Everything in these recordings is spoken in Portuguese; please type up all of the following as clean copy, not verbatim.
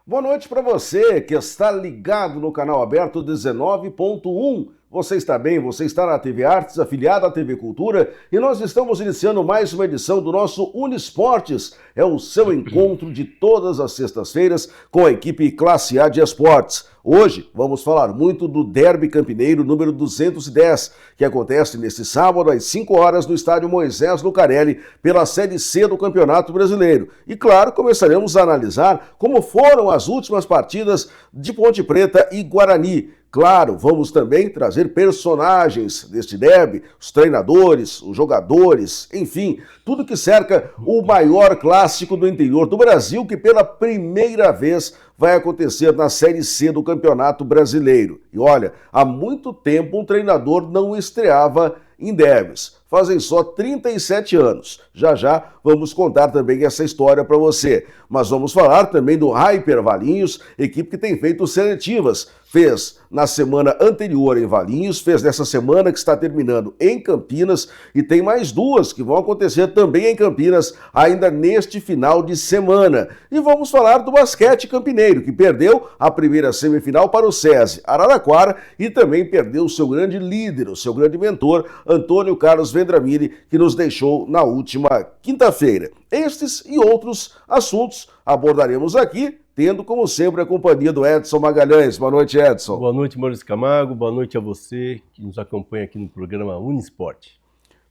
Boa noite para você que está ligado no canal aberto 19.1. Você está bem, você está na TV Artes, afiliada à TV Cultura, e nós estamos iniciando mais uma edição do nosso Uniesportes. É o seu encontro de todas as sextas-feiras com a equipe Classe A de Esportes. Hoje vamos falar muito do Derby Campineiro número 210, que acontece neste sábado às 5 horas no estádio Moisés Lucarelli pela Série C do Campeonato Brasileiro. E claro, começaremos a analisar como foram as últimas partidas de Ponte Preta e Guarani. Claro, vamos também trazer personagens deste derby, os treinadores, os jogadores, enfim, tudo que cerca o maior clássico do interior do Brasil, que pela primeira vez vai acontecer na Série C do Campeonato Brasileiro. E olha, há muito tempo um treinador não estreava em derbys. Fazem só 37 anos. Já vamos contar também essa história para você. Mas vamos falar também do Hyper Valinhos, equipe que tem feito seletivas. Fez na semana anterior em Valinhos, fez nessa semana que está terminando em Campinas e tem mais duas que vão acontecer também em Campinas ainda neste final de semana. E vamos falar do basquete campineiro, que perdeu a primeira semifinal para o SESI Araraquara e também perdeu o seu grande líder, o seu grande mentor, Antônio Carlos Vendramini, que nos deixou na última quinta-feira. Estes e outros assuntos abordaremos aqui, tendo, como sempre, a companhia do Edson Magalhães. Boa noite, Edson. Boa noite, Maurício Camargo. Boa noite a você que nos acompanha aqui no programa Uniesporte.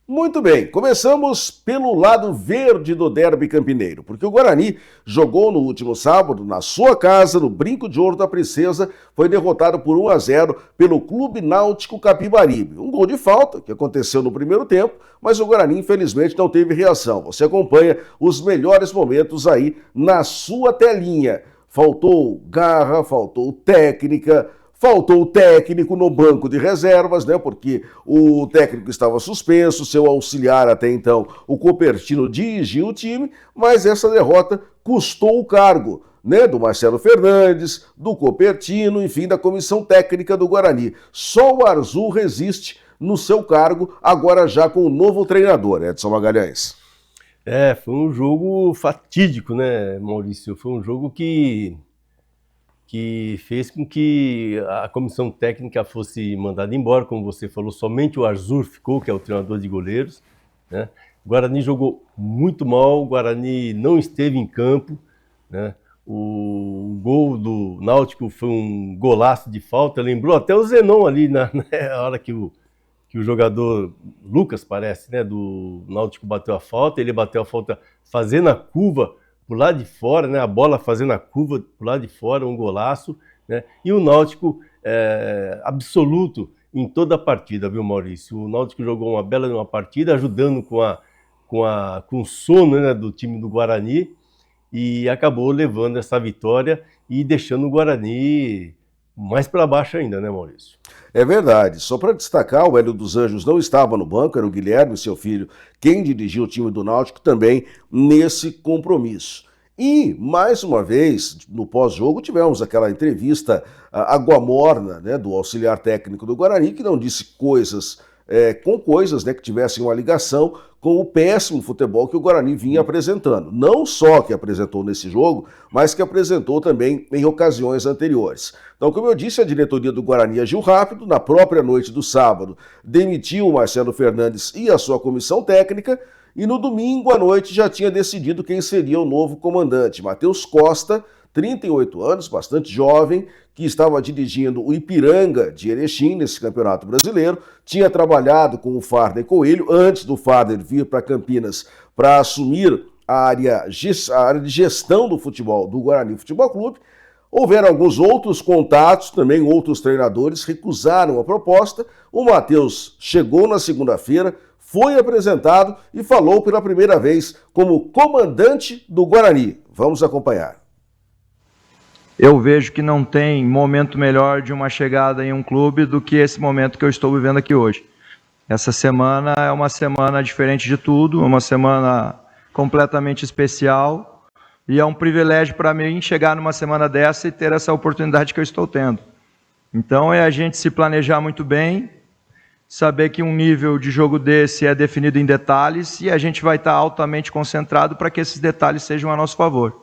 Muito bem, começamos pelo lado verde do Derby Campineiro, porque o Guarani jogou no último sábado, na sua casa, no Brinco de Ouro da Princesa, foi derrotado por 1-0 pelo Clube Náutico Capibaribe. Um gol de falta, que aconteceu no primeiro tempo, mas o Guarani infelizmente não teve reação. Você acompanha os melhores momentos aí na sua telinha. Faltou garra, faltou técnica, faltou o técnico no banco de reservas, né? Porque o técnico estava suspenso, seu auxiliar até então, o Copertino, dirigiu o time, mas essa derrota custou o cargo, né? Do Marcelo Fernandes, do Copertino, enfim, da comissão técnica do Guarani. Só o Arzu resiste no seu cargo, agora já com o novo treinador, Edson Magalhães. Foi um jogo fatídico, né, Maurício? Foi um jogo que fez com que a comissão técnica fosse mandada embora, como você falou, somente o Arzur ficou, que é o treinador de goleiros, né? O Guarani jogou muito mal, o Guarani não esteve em campo, né? O gol do Náutico foi um golaço de falta, lembrou até o Zenon ali na hora que o jogador, Lucas parece, né, do Náutico bateu a falta, ele bateu a falta fazendo a curva por lá de fora, né, a bola fazendo a curva por lá de fora, um golaço, né, e o Náutico absoluto em toda a partida, viu, Maurício? O Náutico jogou uma bela partida, ajudando com o sono, né, do time do Guarani, e acabou levando essa vitória e deixando o Guarani mais para baixo ainda, né, Maurício? É verdade. Só para destacar, o Hélio dos Anjos não estava no banco, era o Guilherme, seu filho, quem dirigiu o time do Náutico também nesse compromisso. E, mais uma vez, no pós-jogo, tivemos aquela entrevista aguamorna, né, do auxiliar técnico do Guarani, que não disse coisas né, que tivessem uma ligação com o péssimo futebol que o Guarani vinha apresentando. Não só que apresentou nesse jogo, mas que apresentou também em ocasiões anteriores. Então, como eu disse, a diretoria do Guarani agiu rápido, na própria noite do sábado, demitiu o Marcelo Fernandes e a sua comissão técnica, e no domingo à noite já tinha decidido quem seria o novo comandante. Matheus Costa, 38 anos, bastante jovem, que estava dirigindo o Ipiranga de Erechim nesse Campeonato Brasileiro, tinha trabalhado com o Farner Coelho, antes do Farner vir para Campinas para assumir a área de gestão do futebol do Guarani Futebol Clube. Houveram alguns outros contatos, também outros treinadores recusaram a proposta. O Matheus chegou na segunda-feira, foi apresentado e falou pela primeira vez como comandante do Guarani. Vamos acompanhar. Eu vejo que não tem momento melhor de uma chegada em um clube do que esse momento que eu estou vivendo aqui hoje. Essa semana é uma semana diferente de tudo, é uma semana completamente especial e é um privilégio para mim chegar numa semana dessa e ter essa oportunidade que eu estou tendo. Então é a gente se planejar muito bem, saber que um nível de jogo desse é definido em detalhes e a gente vai estar altamente concentrado para que esses detalhes sejam a nosso favor.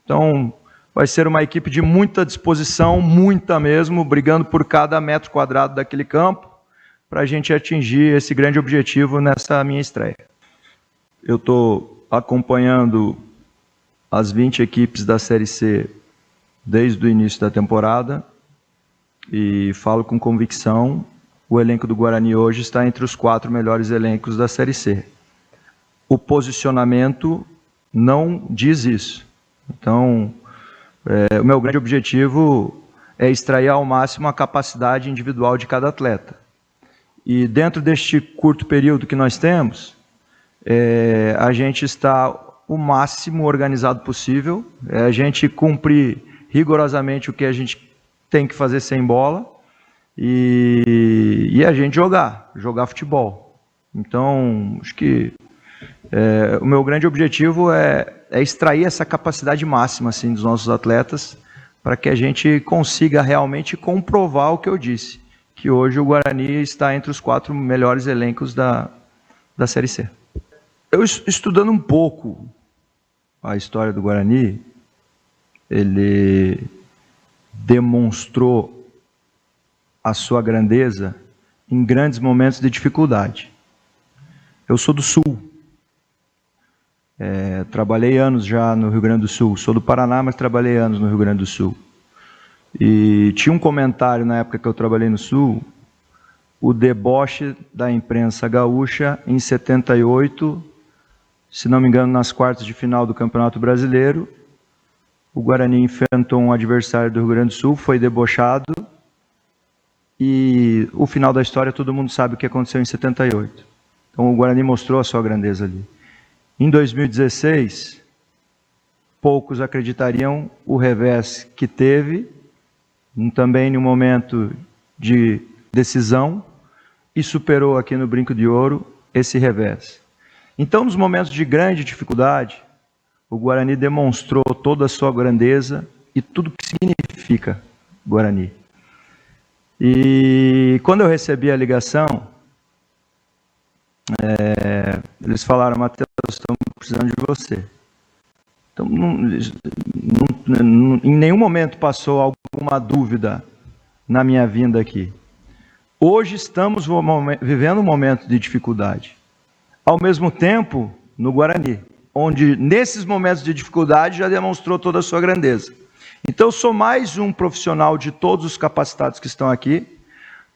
Então, vai ser uma equipe de muita disposição, muita mesmo, brigando por cada metro quadrado daquele campo, para a gente atingir esse grande objetivo nessa minha estreia. Eu estou acompanhando as 20 equipes da Série C desde o início da temporada e falo com convicção, o elenco do Guarani hoje está entre os 4 melhores elencos da Série C. O posicionamento não diz isso. Então, o meu grande objetivo é extrair ao máximo a capacidade individual de cada atleta. E dentro deste curto período que nós temos, a gente está o máximo organizado possível, a gente cumprir rigorosamente o que a gente tem que fazer sem bola e a gente jogar futebol. Então, acho que o meu grande objetivo é extrair essa capacidade máxima assim, dos nossos atletas para que a gente consiga realmente comprovar o que eu disse, que hoje o Guarani está entre os 4 melhores elencos da Série C. Eu estudando um pouco a história do Guarani, ele demonstrou a sua grandeza em grandes momentos de dificuldade. Eu sou do Sul, trabalhei anos já no Rio Grande do Sul, sou do Paraná, mas trabalhei anos no Rio Grande do Sul. E tinha um comentário na época que eu trabalhei no Sul, o deboche da imprensa gaúcha em 78, se não me engano, nas quartas de final do Campeonato Brasileiro, o Guarani enfrentou um adversário do Rio Grande do Sul, foi debochado, e o final da história todo mundo sabe o que aconteceu em 78. Então o Guarani mostrou a sua grandeza ali. Em 2016, poucos acreditariam o revés que teve, também em um momento de decisão, e superou aqui no Brinco de Ouro esse revés. Então, nos momentos de grande dificuldade, o Guarani demonstrou toda a sua grandeza e tudo o que significa Guarani. E quando eu recebi a ligação, eles falaram: Matheus, estamos precisando de você. Então, em nenhum momento passou alguma dúvida na minha vinda aqui. Hoje estamos vivendo um momento de dificuldade. Ao mesmo tempo, no Guarani, onde nesses momentos de dificuldade já demonstrou toda a sua grandeza. Então, eu sou mais um profissional de todos os capacitados que estão aqui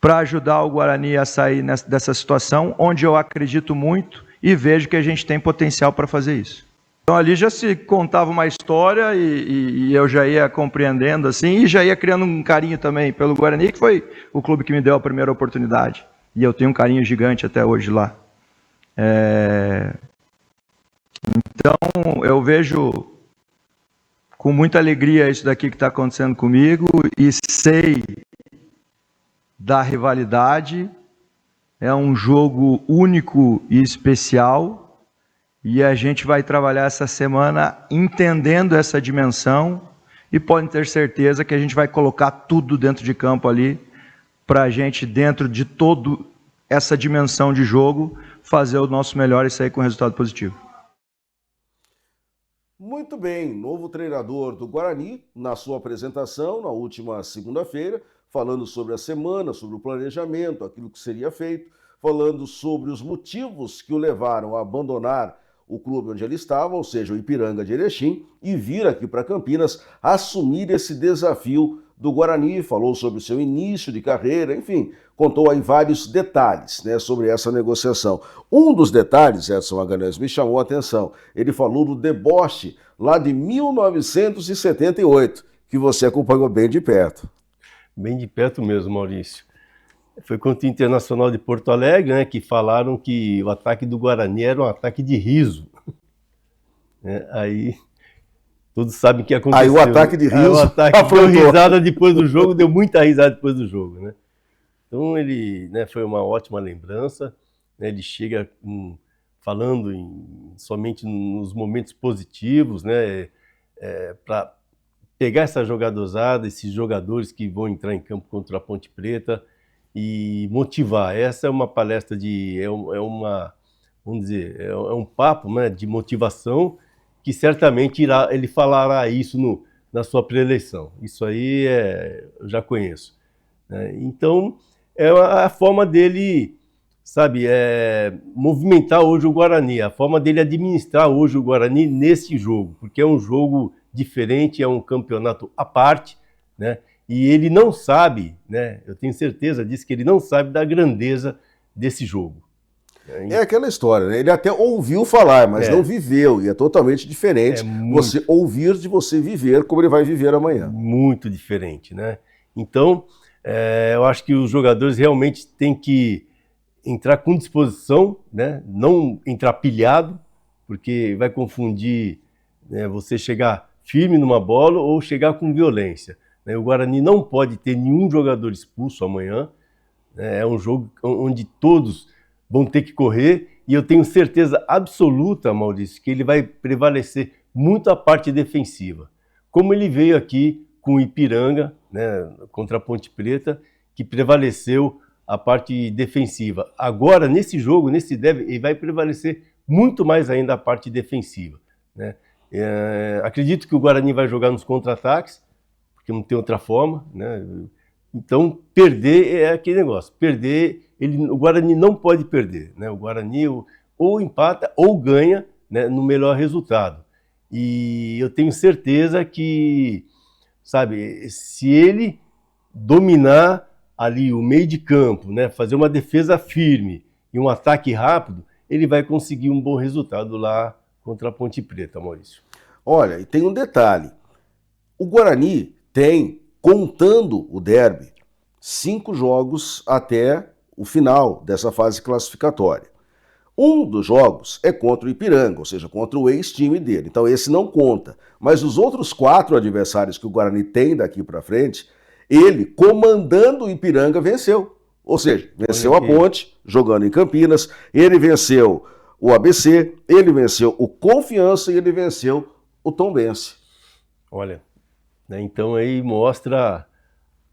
para ajudar o Guarani a sair dessa situação, onde eu acredito muito e vejo que a gente tem potencial para fazer isso. Então, ali já se contava uma história e eu já ia compreendendo assim, e já ia criando um carinho também pelo Guarani, que foi o clube que me deu a primeira oportunidade. E eu tenho um carinho gigante até hoje lá. Então, eu vejo com muita alegria isso daqui que está acontecendo comigo e sei da rivalidade. É um jogo único e especial e a gente vai trabalhar essa semana entendendo essa dimensão e podem ter certeza que a gente vai colocar tudo dentro de campo ali para a gente, dentro de toda essa dimensão de jogo, fazer o nosso melhor e sair com resultado positivo. Muito bem, novo treinador do Guarani, na sua apresentação, na última segunda-feira, falando sobre a semana, sobre o planejamento, aquilo que seria feito, falando sobre os motivos que o levaram a abandonar o clube onde ele estava, ou seja, o Ipiranga de Erechim, e vir aqui para Campinas assumir esse desafio do Guarani, falou sobre o seu início de carreira, enfim, contou aí vários detalhes, né, sobre essa negociação. Um dos detalhes, Edson Magalhães, me chamou a atenção. Ele falou do deboche lá de 1978, que você acompanhou bem de perto. Bem de perto mesmo, Maurício. Foi contra o Internacional de Porto Alegre, né, que falaram que o ataque do Guarani era um ataque de riso. Aí todos sabem o que aconteceu. Aí o ataque de riso. Aí o ataque deu risada depois do jogo, deu muita risada depois do jogo, né? Então ele, né, foi uma ótima lembrança, né, ele chega falando somente nos momentos positivos, né, para pegar essa jogadozada, esses jogadores que vão entrar em campo contra a Ponte Preta e motivar. Essa é uma palestra vamos dizer, é um papo, né, de motivação que certamente ele falará isso na sua pré-eleição. Isso aí eu já conheço, né? Então, é a forma dele, sabe, movimentar hoje o Guarani, a forma dele administrar hoje o Guarani nesse jogo, porque é um jogo diferente, é um campeonato à parte, né? E ele não sabe, né? Eu tenho certeza disso, que ele não sabe da grandeza desse jogo. É aquela história, né? Ele até ouviu falar, mas não viveu, e é totalmente diferente você ouvir de você viver como ele vai viver amanhã. Muito diferente, né? Então, eu acho que os jogadores realmente têm que entrar com disposição, né? Não entrar pilhado, porque vai confundir, né, você chegar firme numa bola ou chegar com violência, né? O Guarani não pode ter nenhum jogador expulso amanhã, né? É um jogo onde todos vão ter que correr, e eu tenho certeza absoluta, Maurício, que ele vai prevalecer muito a parte defensiva, como ele veio aqui com o Ipiranga, né, contra a Ponte Preta, que prevaleceu a parte defensiva. Agora, nesse jogo, nesse derby, ele vai prevalecer muito mais ainda a parte defensiva, né? Acredito que o Guarani vai jogar nos contra-ataques, porque não tem outra forma, né? Então, perder é aquele negócio. Perder, o Guarani não pode perder, né? O Guarani ou empata ou ganha, né, no melhor resultado. E eu tenho certeza que, sabe, se ele dominar ali o meio de campo, né, fazer uma defesa firme e um ataque rápido, ele vai conseguir um bom resultado lá contra a Ponte Preta, Maurício. Olha, e tem um detalhe. O Guarani tem, contando o derby, 5 jogos até o final dessa fase classificatória. Um dos jogos é contra o Ipiranga, ou seja, contra o ex-time dele. Então esse não conta. Mas os outros 4 adversários que o Guarani tem daqui para frente, ele, comandando o Ipiranga, venceu. Ou seja, venceu a Ponte, jogando em Campinas, ele venceu o ABC, ele venceu o Confiança e ele venceu o Tombense. Olha, né, então aí mostra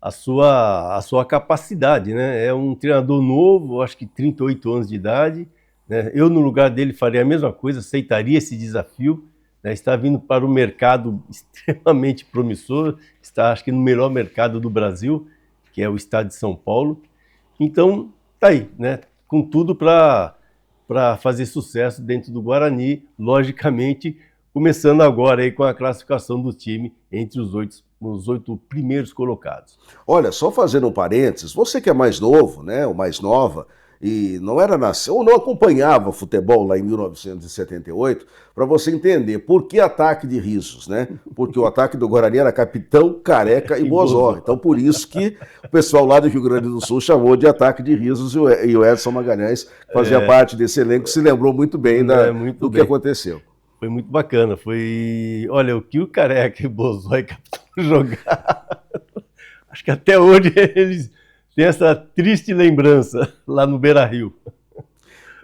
a sua capacidade, né? É um treinador novo, acho que 38 anos de idade, né? Eu, no lugar dele, faria a mesma coisa, aceitaria esse desafio, né? Está vindo para o mercado extremamente promissor, está, acho que, no melhor mercado do Brasil, que é o estado de São Paulo. Então, tá aí, né? Com tudo para fazer sucesso dentro do Guarani, logicamente, começando agora aí com a classificação do time entre os 8 primeiros colocados. Olha, só fazendo um parênteses, você que é mais novo, né, ou mais nova, e não era nasceu ou não acompanhava futebol lá em 1978, para você entender por que ataque de risos, né? Porque o ataque do Guarani era Capitão, Careca e Bozó. Então por isso que o pessoal lá do Rio Grande do Sul chamou de ataque de risos, e o Edson Magalhães, que fazia parte desse elenco, se lembrou muito bem do que aconteceu. Foi muito bacana, olha, o que o Careca e Bozó e Capitão jogaram, acho que até hoje eles têm essa triste lembrança lá no Beira-Rio.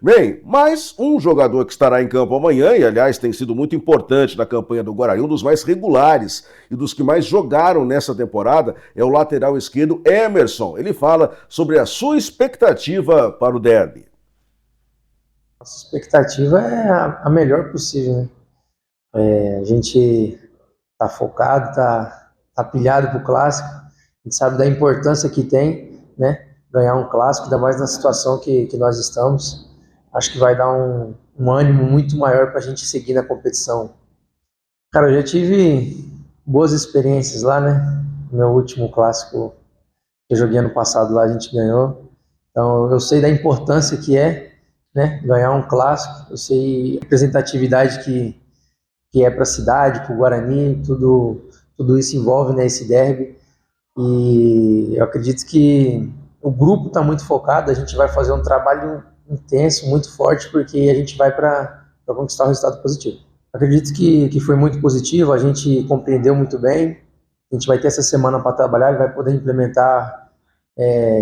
Bem, mas um jogador que estará em campo amanhã, e aliás tem sido muito importante na campanha do Guarani, um dos mais regulares e dos que mais jogaram nessa temporada, é o lateral esquerdo Emerson. Ele fala sobre a sua expectativa para o derby. Nossa expectativa é a melhor possível, né? A gente tá focado, tá pilhado pro clássico, a gente sabe da importância que tem, né? Ganhar um clássico, ainda mais na situação que nós estamos. Acho que vai dar um ânimo muito maior para a gente seguir na competição. Cara, eu já tive boas experiências lá, né? Meu último clássico que eu joguei ano passado lá, a gente ganhou. Então eu sei da importância que é, né, ganhar um clássico. Eu sei a representatividade que é para a cidade, para o Guarani, tudo isso envolve, né, esse derby. E eu acredito que o grupo está muito focado, a gente vai fazer um trabalho intenso, muito forte, porque a gente vai para conquistar um resultado positivo. Acredito que foi muito positivo, a gente compreendeu muito bem, a gente vai ter essa semana para trabalhar, ele vai poder implementar,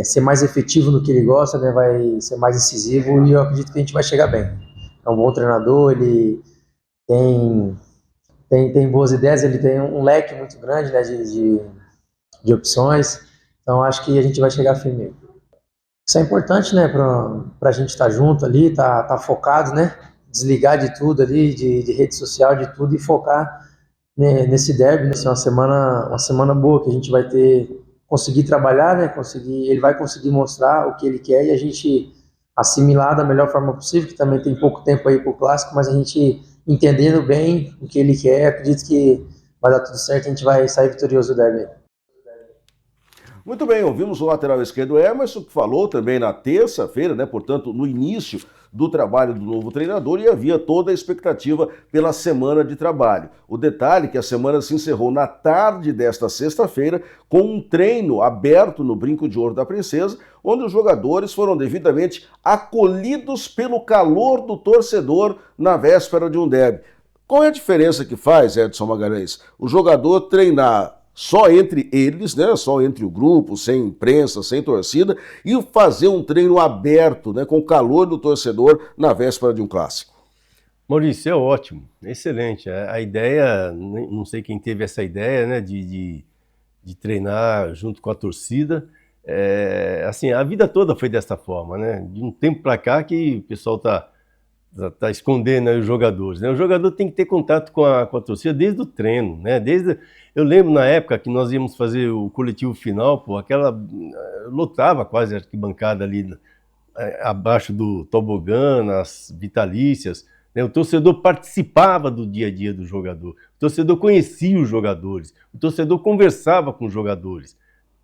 ser mais efetivo no que ele gosta, né, vai ser mais incisivo, e eu acredito que a gente vai chegar bem. É um bom treinador, ele tem boas ideias, ele tem um leque muito grande, né, de opções, então acho que a gente vai chegar firme. Isso é importante, né, para a gente estar junto ali, tá focado, né, desligar de tudo ali, de rede social, de tudo, e focar nesse derby, né, ser uma semana boa, que a gente vai conseguir trabalhar, né, ele vai conseguir mostrar o que ele quer e a gente assimilar da melhor forma possível, que também tem pouco tempo aí para o Clássico, mas a gente entendendo bem o que ele quer, acredito que vai dar tudo certo, a gente vai sair vitorioso do derby. Muito bem, ouvimos o lateral esquerdo Emerson, que falou também na terça-feira, né, portanto, no início do trabalho do novo treinador, e havia toda a expectativa pela semana de trabalho. O detalhe é que a semana se encerrou na tarde desta sexta-feira com um treino aberto no Brinco de Ouro da Princesa, onde os jogadores foram devidamente acolhidos pelo calor do torcedor na véspera de um derby. Qual é a diferença que faz, Edson Magalhães, o jogador treinar só entre eles, né, só entre o grupo, sem imprensa, sem torcida, e fazer um treino aberto, né, com o calor do torcedor na véspera de um clássico? Maurício, é ótimo, é excelente. A ideia, não sei quem teve essa ideia, né, de treinar junto com a torcida. Assim, a vida toda foi dessa forma, né? De um tempo para cá que o pessoal tá escondendo aí os jogadores, né? O jogador tem que ter contato com a torcida desde o treino, né? Eu lembro na época que nós íamos fazer o coletivo final, pô, lotava quase a arquibancada ali abaixo do tobogã, nas vitalícias, né? O torcedor participava do dia a dia do jogador, o torcedor conhecia os jogadores, o torcedor conversava com os jogadores,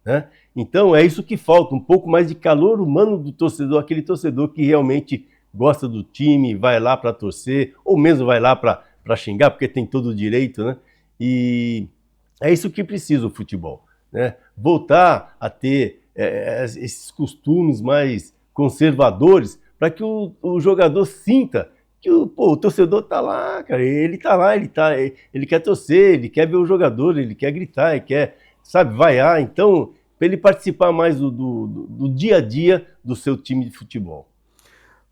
né? Então é isso que falta, um pouco mais de calor humano do torcedor, aquele torcedor que realmente gosta do time, vai lá para torcer, ou mesmo vai lá para xingar, porque tem todo o direito, né? E é isso que precisa o futebol, né? Voltar a ter esses costumes mais conservadores para que o jogador sinta que o torcedor está lá, cara, ele está lá, ele quer torcer, ele quer ver o jogador, ele quer gritar, ele quer, sabe, vaiar. Então, para ele participar mais do dia a dia do seu time de futebol.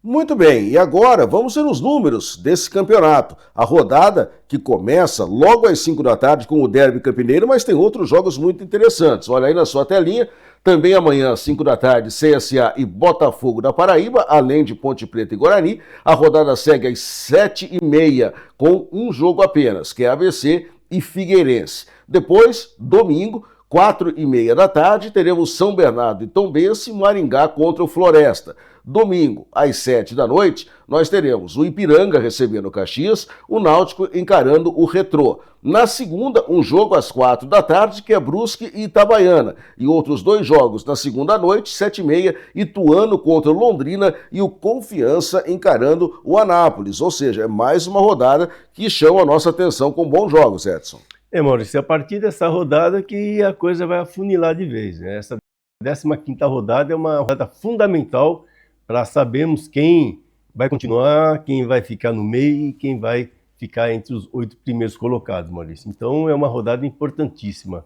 Muito bem, e agora vamos ver os números desse campeonato. A rodada que começa logo às 5 da tarde com o Derby Campineiro, mas tem outros jogos muito interessantes. Olha aí na sua telinha, também amanhã às 5 da tarde, CSA e Botafogo da Paraíba, além de Ponte Preta e Guarani. A rodada segue às 7h30 com um jogo apenas, que é ABC e Figueirense. Depois, domingo, 4h30 da tarde, teremos São Bernardo e Tombense, Maringá contra o Floresta. Domingo, às 7 da noite, nós teremos o Ipiranga recebendo o Caxias, o Náutico encarando o Retrô. Na segunda, um jogo às 4 da tarde, que é Brusque e Itabaiana. E outros dois jogos na segunda noite, 7h30, Ituano contra o Londrina e o Confiança encarando o Anápolis. Ou seja, é mais uma rodada que chama a nossa atenção com bons jogos, Edson. Maurício, a partir dessa rodada que a coisa vai afunilar de vez, né? Essa 15ª rodada é uma rodada fundamental para sabermos quem vai continuar, quem vai ficar no meio e quem vai ficar entre os 8 primeiros colocados, Maurício. Então é uma rodada importantíssima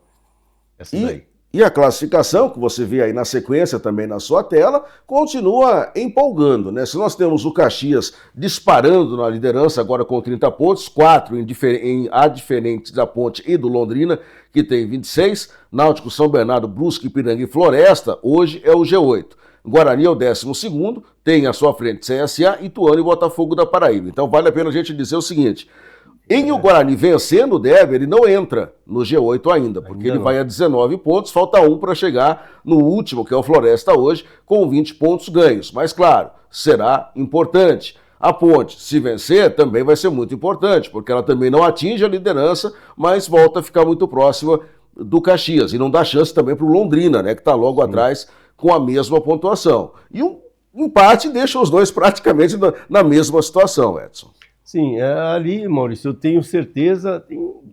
essa daí. E a classificação, que você vê aí na sequência também na sua tela, continua empolgando, né? Se nós temos o Caxias disparando na liderança agora com 30 pontos, 4 diferentes da Ponte e do Londrina, que tem 26, Náutico, São Bernardo, Brusque, Ipiranga e Floresta, hoje é o G8. Guarani é o 12º, tem à sua frente CSA, Ituano e Botafogo da Paraíba. Então vale a pena a gente dizer o seguinte: em o Guarani vencendo o derby, ele não entra no G8 ainda, porque ele vai a 19 pontos, falta 1 para chegar no último, que é o Floresta hoje, com 20 pontos ganhos. Mas claro, será importante. A Ponte, se vencer, também vai ser muito importante, porque ela também não atinge a liderança, mas volta a ficar muito próxima do Caxias. E não dá chance também para o Londrina, né, que está logo atrás com a mesma pontuação. E um empate deixa os dois praticamente na mesma situação, Edson. Sim, ali, Maurício, eu tenho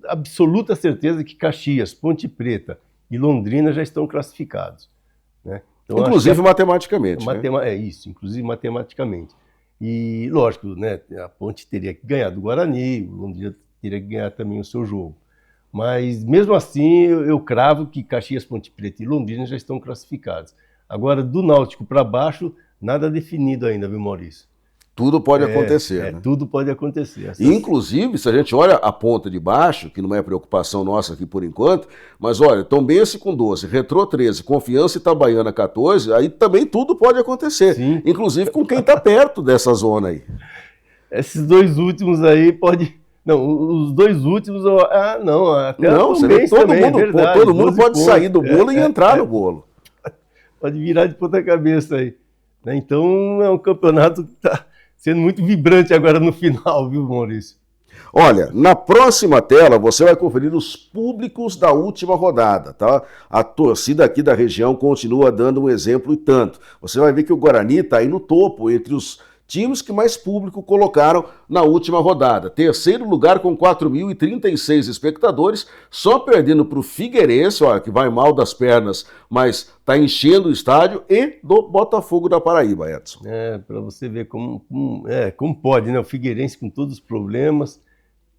absoluta certeza que Caxias, Ponte Preta e Londrina já estão classificados, né? Então, inclusive matematicamente. É isso, inclusive matematicamente. E, lógico, né, a Ponte teria que ganhar do Guarani, o Londrina teria que ganhar também o seu jogo. Mas, mesmo assim, eu cravo que Caxias, Ponte Preta e Londrina já estão classificados. Agora, do Náutico para baixo, nada definido ainda, viu, Maurício? Tudo pode acontecer. Né? Tudo pode acontecer. Inclusive, se a gente olha a ponta de baixo, que não é preocupação nossa aqui por enquanto, mas olha, Tombense com 12, Retrô 13, Confiança e Itabaiana 14, aí também tudo pode acontecer. Sim. Inclusive com quem está perto dessa zona aí. Esses dois últimos aí pode Não, os 2 últimos, não, até Não, você vê, todo mundo pode sair do bolo e entrar no bolo. Pode virar de ponta cabeça aí. Né? Então é um campeonato que está sendo muito vibrante agora no final, viu, Maurício? Olha, na próxima tela você vai conferir os públicos da última rodada, tá? A torcida aqui da região continua dando um exemplo e tanto. Você vai ver que o Guarani está aí no topo, entre os times que mais público colocaram na última rodada. Terceiro lugar com 4.036 espectadores, só perdendo para o Figueirense, olha, que vai mal das pernas, mas está enchendo o estádio, e do Botafogo da Paraíba, Edson. Para você ver como pode, né? O Figueirense com todos os problemas,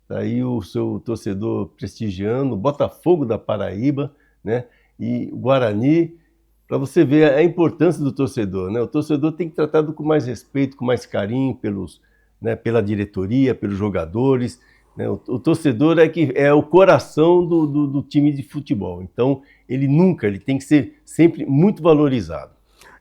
tá aí o seu torcedor prestigiando, o Botafogo da Paraíba, né? E o Guarani, para você ver a importância do torcedor, né? O torcedor tem que ser tratado com mais respeito, com mais carinho pela diretoria, pelos jogadores, né? O torcedor é o coração do time de futebol. Então, ele tem que ser sempre muito valorizado.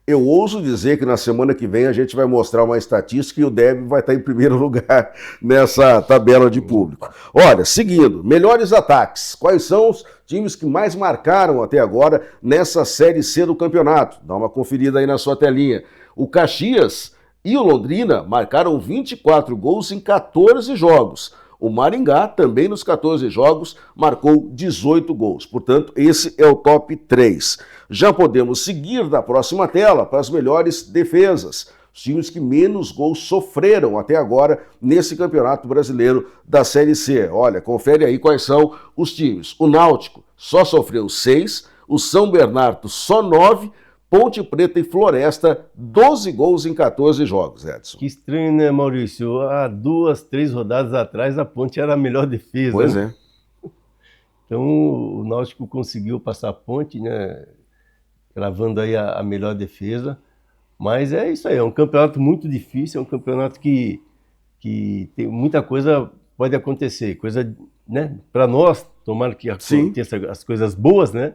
Eu ouso dizer que na semana que vem a gente vai mostrar uma estatística e o Derby vai estar em primeiro lugar nessa tabela de público. Olha, seguindo, melhores ataques. Quais são os times que mais marcaram até agora nessa Série C do campeonato? Dá uma conferida aí na sua telinha. O Caxias e o Londrina marcaram 24 gols em 14 jogos. O Maringá, também nos 14 jogos, marcou 18 gols. Portanto, esse é o top 3. Já podemos seguir da próxima tela para as melhores defesas. Os times que menos gols sofreram até agora nesse Campeonato Brasileiro da Série C. Olha, confere aí quais são os times. O Náutico só sofreu 6, o São Bernardo só 9, Ponte Preta e Floresta, 12 gols em 14 jogos, Edson. Que estranho, né, Maurício? Há 2, 3 rodadas atrás, a Ponte era a melhor defesa. Pois né? é. Então, o Náutico conseguiu passar a Ponte, né, gravando aí a melhor defesa. Mas é isso aí, é um campeonato muito difícil, é um campeonato que tem muita coisa pode acontecer. Coisa, né, para nós, tomara que aconteça as coisas boas, né?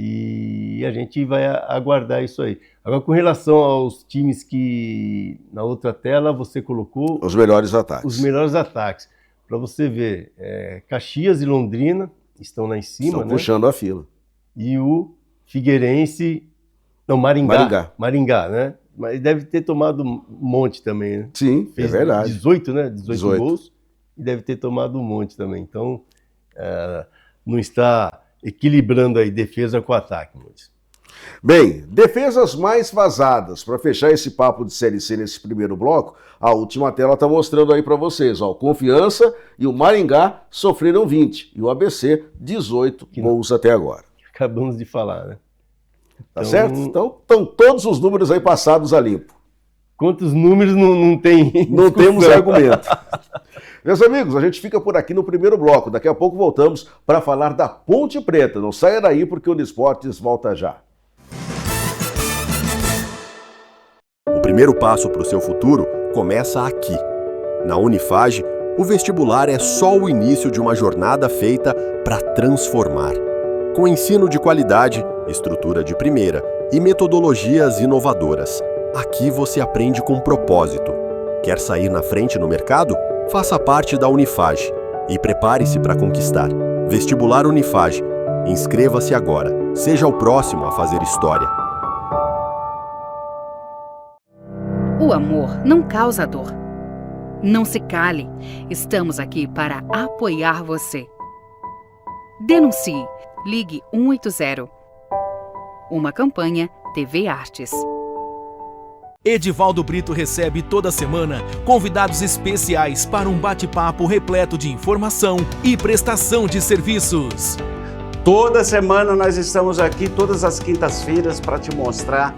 E a gente vai aguardar isso aí. Agora, com relação aos times que na outra tela você colocou... Os melhores ataques. Os melhores ataques. Para você ver, Caxias e Londrina estão lá em cima, estão né? puxando a fila. E o Figueirense... Não, Maringá, né? Mas deve ter tomado um monte também, né? Sim, fez é verdade. 18, né? 18 gols. E deve ter tomado um monte também. Então, não está... equilibrando aí defesa com ataque. Bem, defesas mais vazadas. Para fechar esse papo de Série C nesse primeiro bloco, a última tela está mostrando aí para vocês. Ó, o Confiança e o Maringá sofreram 20 e o ABC 18 gols até agora. Acabamos de falar, né? Tá certo? Então estão todos os números aí passados a limpo. Quantos números não tem? Não temos argumento. Meus amigos, a gente fica por aqui no primeiro bloco. Daqui a pouco voltamos para falar da Ponte Preta. Não saia daí porque o Uniesportes volta já. O primeiro passo para o seu futuro começa aqui. Na Unifage, o vestibular é só o início de uma jornada feita para transformar. Com ensino de qualidade, estrutura de primeira e metodologias inovadoras. Aqui você aprende com propósito. Quer sair na frente no mercado? Faça parte da Unifage e prepare-se para conquistar. Vestibular Unifage. Inscreva-se agora. Seja o próximo a fazer história. O amor não causa dor. Não se cale. Estamos aqui para apoiar você. Denuncie. Ligue 180. Uma campanha TV Artes. Edivaldo Brito recebe toda semana convidados especiais para um bate-papo repleto de informação e prestação de serviços. Toda semana nós estamos aqui, todas as quintas-feiras, para te mostrar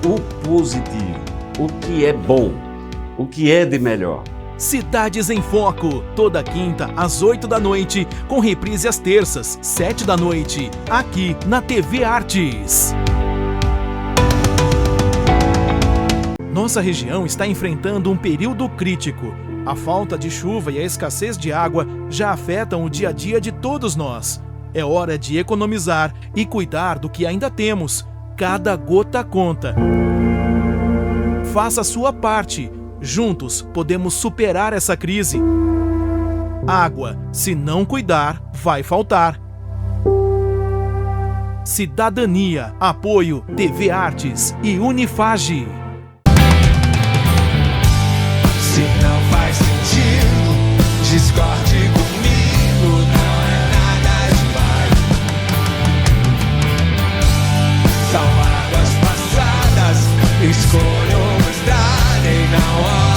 o positivo, o que é bom, o que é de melhor. Cidades em Foco, toda quinta às 8 da noite, com reprise às terças, 7 da noite, aqui na TV Artes. Nossa região está enfrentando um período crítico. A falta de chuva e a escassez de água já afetam o dia a dia de todos nós. É hora de economizar e cuidar do que ainda temos. Cada gota conta. Faça a sua parte. Juntos podemos superar essa crise. Água, se não cuidar, vai faltar. Cidadania, apoio, TV Artes e Unifage. Se não faz sentido, discorde comigo, não é nada demais. São águas passadas, escolho uma estrada e não olho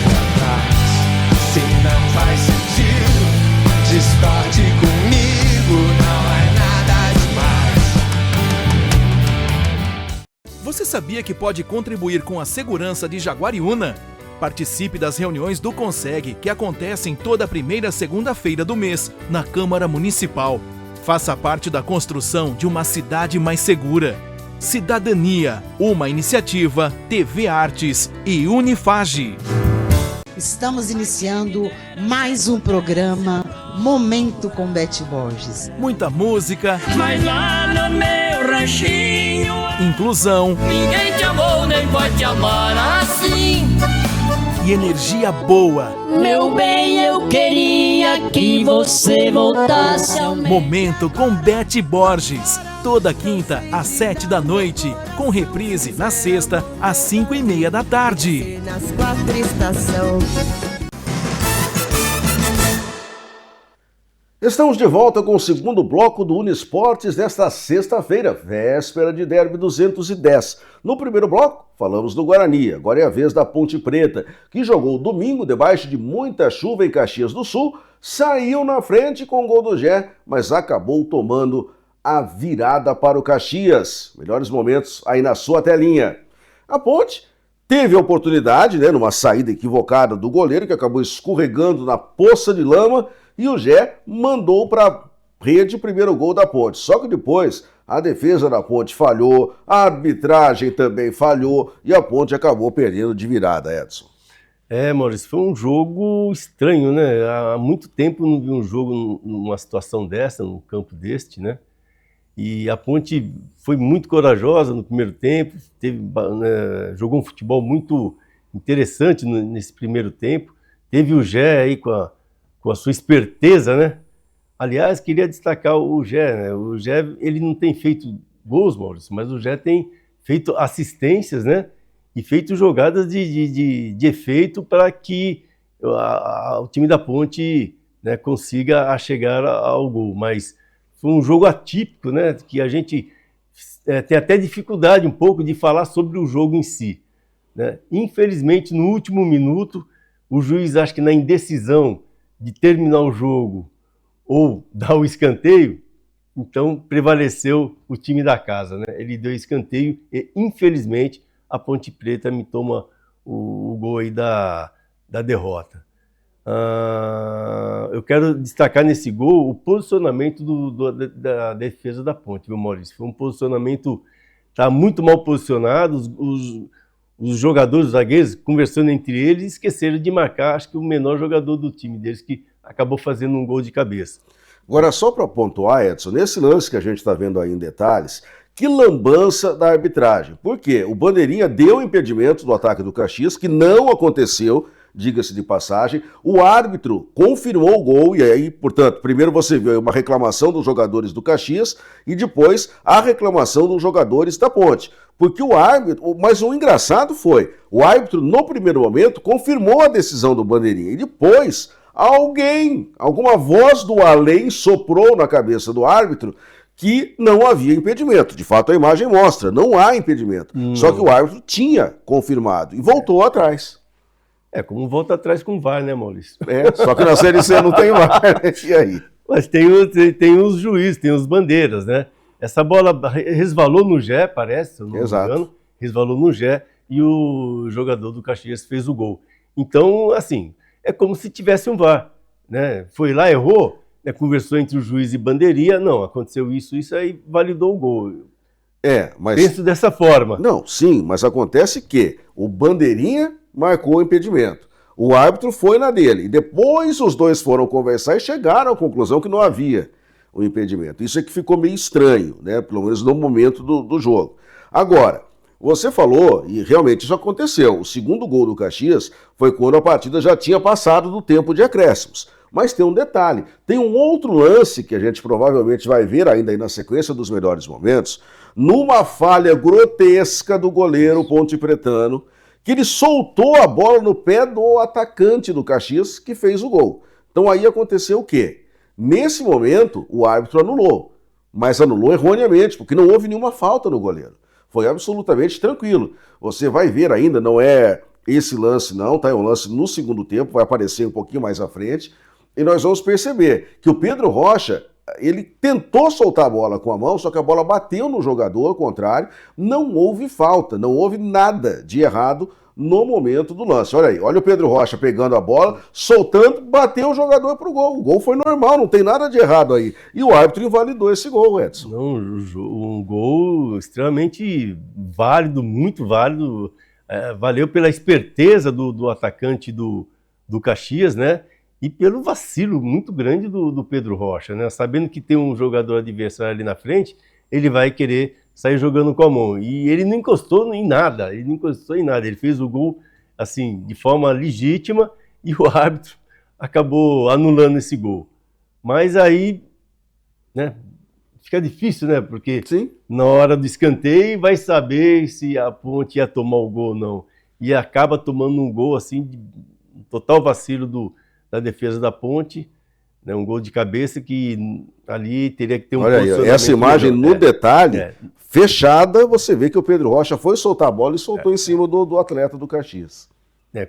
pra trás. Se não faz sentido, discorde comigo, não é nada demais. Você sabia que pode contribuir com a segurança de Jaguariúna? Participe das reuniões do Conseg, que acontecem toda primeira segunda-feira do mês, na Câmara Municipal. Faça parte da construção de uma cidade mais segura. Cidadania, uma iniciativa, TV Artes e Unifage. Estamos iniciando mais um programa Momento com Beth Borges. Muita música, mas lá no meu ranchinho, inclusão, ninguém te amou nem pode te amar assim. E energia boa. Meu bem, eu queria que você voltasse ao meu. Momento com Beth Borges. Toda quinta às 7 da noite, com reprise na sexta às 5:30 da tarde. Nas 4 estações. Estamos de volta com o segundo bloco do Uniesportes nesta sexta-feira, véspera de Derby 210. No primeiro bloco, falamos do Guarani, agora é a vez da Ponte Preta, que jogou domingo debaixo de muita chuva em Caxias do Sul, saiu na frente com o gol do Gé, mas acabou tomando a virada para o Caxias. Melhores momentos aí na sua telinha. A Ponte teve a oportunidade, numa saída equivocada do goleiro, que acabou escorregando na poça de lama, e o Gé mandou para a rede o primeiro gol da Ponte. Só que depois a defesa da Ponte falhou, a arbitragem também falhou e a Ponte acabou perdendo de virada, Edson. Maurício, foi um jogo estranho, né? Há muito tempo não vi um jogo numa situação dessa, num campo deste, né? E a Ponte foi muito corajosa no primeiro tempo, jogou um futebol muito interessante nesse primeiro tempo. Teve o Gé aí com a sua esperteza, né? Aliás, queria destacar o Gé, né? O Gé, ele não tem feito gols, Maurício, mas o Gé tem feito assistências, né? E feito jogadas de efeito para que o time da Ponte, né, consiga chegar ao gol. Mas foi um jogo atípico, né? Que a gente tem até dificuldade um pouco de falar sobre o jogo em si, né? Infelizmente, no último minuto, o juiz, acho que na indecisão de terminar o jogo ou dar o escanteio, então prevaleceu o time da casa, né? Ele deu escanteio e, infelizmente, a Ponte Preta me toma o gol aí da derrota. Eu quero destacar nesse gol o posicionamento da defesa da Ponte, viu, Maurício? Foi um posicionamento, muito mal posicionado, os jogadores, os zagueiros, conversando entre eles, esqueceram de marcar, acho que o menor jogador do time deles, que acabou fazendo um gol de cabeça. Agora, só para pontuar, Edson, nesse lance que a gente está vendo aí em detalhes, que lambança da arbitragem. Por quê? O Bandeirinha deu impedimento do ataque do Caxias, que não aconteceu, diga-se de passagem. O árbitro confirmou o gol, e aí, portanto, primeiro você viu uma reclamação dos jogadores do Caxias e depois a reclamação dos jogadores da Ponte. Porque o árbitro, mas o engraçado foi, o árbitro no primeiro momento confirmou a decisão do Bandeirinha e depois alguma voz do além soprou na cabeça do árbitro que não havia impedimento. De fato, a imagem mostra, não há impedimento. Só que o árbitro tinha confirmado e voltou atrás. Como volta atrás com o VAR, né, Maurício? Só que na Série C não tem VAR, né? E aí? Mas tem os juízes, tem os bandeiras, né? Essa bola resvalou no Gé, parece, se eu não me engano. Resvalou no Gé e o jogador do Caxias fez o gol. Então, assim, é como se tivesse um VAR, né? Foi lá, errou, né? Conversou entre o juiz e bandeirinha, não, aconteceu isso aí validou o gol. Mas... Penso dessa forma. Não, sim, mas acontece que o bandeirinha marcou o impedimento. O árbitro foi na dele. E depois os dois foram conversar e chegaram à conclusão que não havia o impedimento. Isso é que ficou meio estranho, né? Pelo menos no momento do jogo. Agora, Você falou, e realmente isso aconteceu, o segundo gol do Caxias foi quando a partida já tinha passado do tempo de acréscimos. Mas tem um detalhe, tem um outro lance que a gente provavelmente vai ver ainda aí na sequência dos melhores momentos, numa falha grotesca do goleiro pontepretano, que ele soltou a bola no pé do atacante do Caxias, que fez o gol. Então aí aconteceu o quê? Nesse momento, o árbitro anulou, mas anulou erroneamente, porque não houve nenhuma falta no goleiro. Foi absolutamente tranquilo. Você vai ver ainda, não é esse lance não, tá? É um lance no segundo tempo, vai aparecer um pouquinho mais à frente, e nós vamos perceber que o Pedro Rocha, ele tentou soltar a bola com a mão, só que a bola bateu no jogador, ao contrário, não houve falta, não houve nada de errado no momento do lance. Olha aí, olha o Pedro Rocha pegando a bola, soltando, bateu o jogador pro gol. O gol foi normal, não tem nada de errado aí. E o árbitro invalidou esse gol, Edson. Não, um gol extremamente válido, muito válido. Valeu pela esperteza do atacante do Caxias, né? E pelo vacilo muito grande do Pedro Rocha, né? Sabendo que tem um jogador adversário ali na frente, ele vai querer sair jogando com a mão. E ele não encostou em nada, ele fez o gol assim, de forma legítima, e o árbitro acabou anulando esse gol. Mas aí, né, fica difícil, né? Porque Sim. Na hora do escanteio vai saber se a Ponte ia tomar o gol ou não. E acaba tomando um gol assim, de total vacilo da defesa da Ponte, né, um gol de cabeça que ali teria que ter um posicionamento. Olha aí, essa imagem melhor. No detalhe, fechada, você vê que o Pedro Rocha foi soltar a bola e soltou em cima do atleta do Caxias.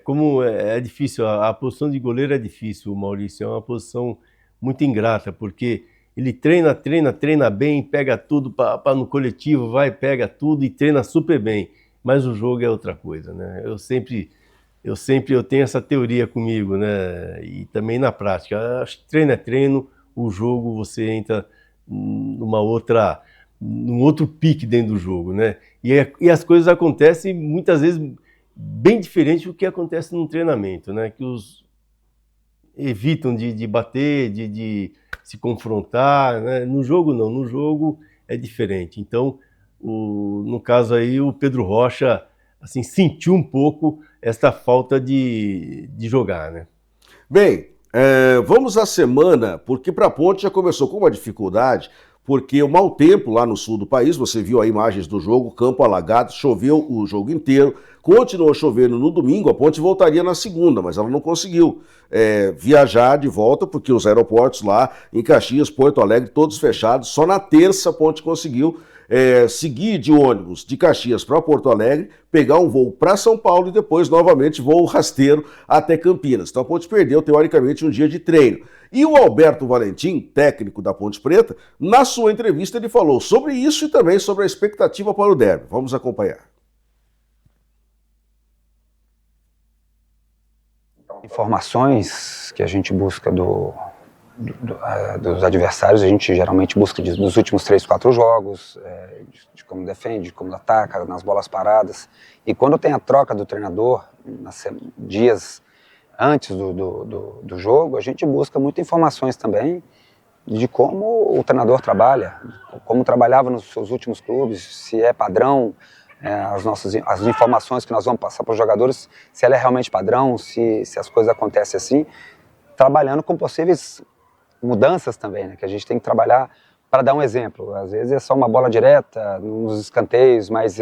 Como é difícil, a posição de goleiro é difícil, Maurício, é uma posição muito ingrata, porque ele treina bem, pega tudo para no coletivo, vai, pega tudo e treina super bem, mas o jogo é outra coisa, né? Eu tenho essa teoria comigo, né? E também na prática. Acho que treino é treino, o jogo você entra num outro pique dentro do jogo, né? E as coisas acontecem muitas vezes bem diferente do que acontece no treinamento, né? Que os evitam de bater, de se confrontar, né? No jogo não, no jogo é diferente. Então, no caso aí, o Pedro Rocha assim, sentiu um pouco esta falta de jogar, né? Bem, vamos à semana, porque para a Ponte já começou com uma dificuldade, porque o mau tempo lá no sul do país, você viu aí imagens do jogo, campo alagado, choveu o jogo inteiro, continuou chovendo no domingo, a Ponte voltaria na segunda, mas ela não conseguiu viajar de volta, porque os aeroportos lá em Caxias, Porto Alegre, todos fechados, só na terça a Ponte conseguiu seguir de ônibus de Caxias para Porto Alegre, pegar um voo para São Paulo e depois novamente voo rasteiro até Campinas. Então a Ponte perdeu teoricamente um dia de treino. E o Alberto Valentim, técnico da Ponte Preta, na sua entrevista ele falou sobre isso e também sobre a expectativa para o derby. Vamos acompanhar. Informações que a gente busca dos adversários, a gente geralmente busca dos últimos 3, 4 jogos, de como defende, de como ataca, nas bolas paradas. E quando tem a troca do treinador, dias antes do jogo, a gente busca muitas informações também de como o treinador trabalha, como trabalhava nos seus últimos clubes, se é padrão, as informações que nós vamos passar para os jogadores, se ela é realmente padrão, se as coisas acontecem assim, trabalhando com possíveis mudanças também, né, que a gente tem que trabalhar. Para dar um exemplo, às vezes é só uma bola direta nos escanteios, mas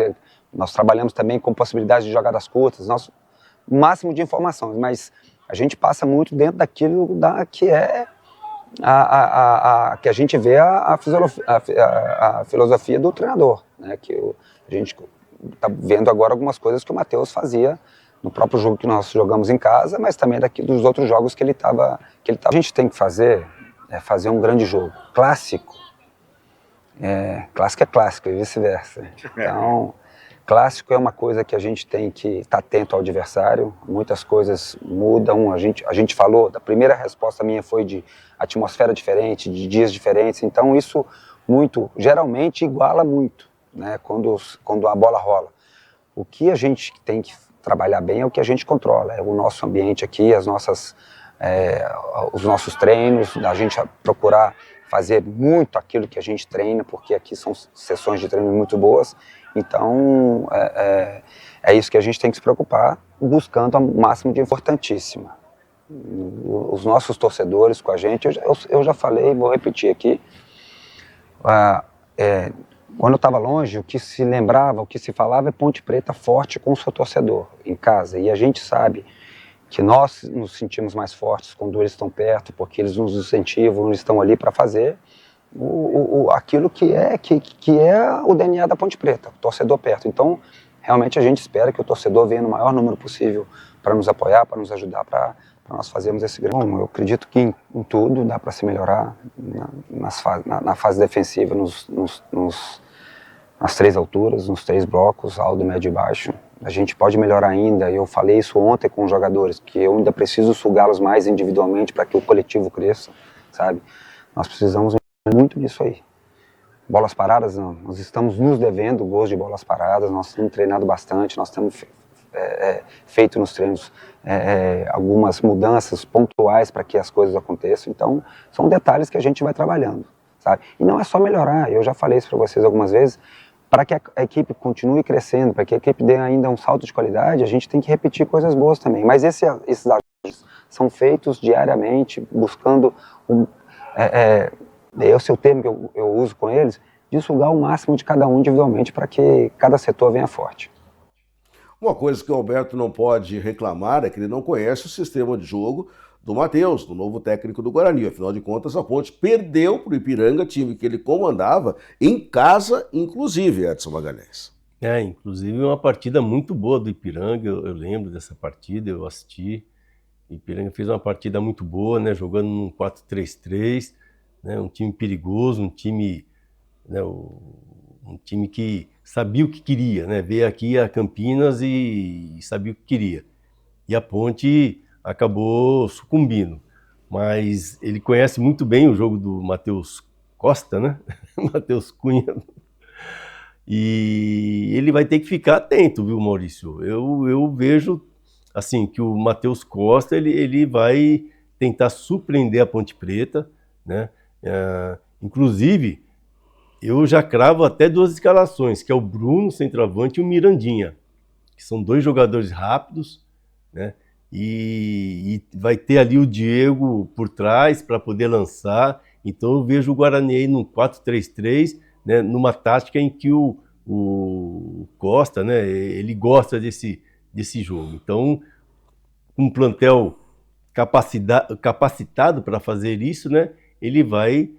nós trabalhamos também com possibilidade de jogadas curtas, o máximo de informações, mas a gente passa muito dentro daquilo que é que a gente vê a filosofia do treinador, né, que a gente está vendo agora algumas coisas que o Matheus fazia no próprio jogo que nós jogamos em casa, mas também dos outros jogos que ele estava. A gente tem que fazer um grande jogo. Clássico é clássico e vice-versa. Então, clássico é uma coisa que a gente tem que estar atento ao adversário. Muitas coisas mudam. A gente falou, a primeira resposta minha foi de atmosfera diferente, de dias diferentes. Então, isso geralmente iguala muito, né, quando a bola rola. O que a gente tem que trabalhar bem é o que a gente controla, é o nosso ambiente aqui, os nossos treinos, a gente procurar fazer muito aquilo que a gente treina, porque aqui são sessões de treino muito boas, Então, é isso que a gente tem que se preocupar, buscando o máximo de importantíssima. Os nossos torcedores com a gente, eu já falei, vou repetir aqui, quando eu estava longe, o que se lembrava, o que se falava é Ponte Preta forte com o seu torcedor em casa. E a gente sabe que nós nos sentimos mais fortes quando eles estão perto, porque eles nos incentivam, eles estão ali para fazer aquilo que é o DNA da Ponte Preta, o torcedor perto. Então, realmente a gente espera que o torcedor venha no maior número possível para nos apoiar, para nos ajudar, para nós fazermos esse grande. Bom, eu acredito que em tudo dá para se melhorar na fase defensiva, nas 3 alturas, nos 3 blocos, alto, médio e baixo. A gente pode melhorar ainda, eu falei isso ontem com os jogadores, que eu ainda preciso sugá-los mais individualmente para que o coletivo cresça, sabe? Nós precisamos muito disso aí. Bolas paradas, não. Nós estamos nos devendo gols de bolas paradas, nós temos treinado bastante, nós temos feito nos treinos algumas mudanças pontuais para que as coisas aconteçam, então são detalhes que a gente vai trabalhando, sabe? E não é só melhorar, eu já falei isso para vocês algumas vezes, para que a equipe continue crescendo, para que a equipe dê ainda um salto de qualidade, a gente tem que repetir coisas boas também, mas esses ajustes são feitos diariamente, buscando esse é o termo que eu uso com eles, de sugar o máximo de cada um individualmente para que cada setor venha forte. Uma coisa que o Alberto não pode reclamar é que ele não conhece o sistema de jogo do Matheus, do novo técnico do Guarani. Afinal de contas, a Ponte perdeu para o Ipiranga, time que ele comandava, em casa, inclusive, Edson Magalhães. Inclusive uma partida muito boa do Ipiranga, eu lembro dessa partida, eu assisti. O Ipiranga fez uma partida muito boa, né, jogando num 4-3-3, né, um time perigoso, um time, né, um time que sabia o que queria, né, veio aqui a Campinas e sabia o que queria. E a Ponte acabou sucumbindo, mas ele conhece muito bem o jogo do Matheus Costa, né, Matheus Cunha, e ele vai ter que ficar atento, viu, Maurício? Eu vejo assim que o Matheus Costa ele vai tentar surpreender a Ponte Preta, né? Inclusive eu já cravo até 2 escalações, que é o Bruno, centroavante, e o Mirandinha, que são 2 jogadores rápidos, né? E vai ter ali o Diego por trás para poder lançar. Então eu vejo o Guarani aí no 4-3-3, né, numa tática em que o Costa, né, ele gosta desse jogo. Então, um plantel capacitado para fazer isso, né, ele vai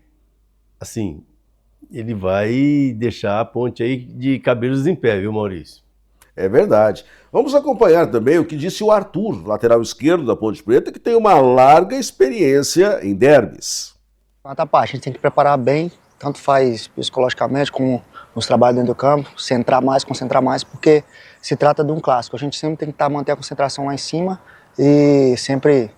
deixar a Ponte aí de cabelos em pé, viu, Maurício? É verdade. Vamos acompanhar também o que disse o Arthur, lateral esquerdo da Ponte Preta, que tem uma larga experiência em derbys. A parte, a gente tem que preparar bem, tanto faz psicologicamente como nos trabalhos dentro do campo, concentrar mais, porque se trata de um clássico. A gente sempre tem que manter a concentração lá em cima e sempre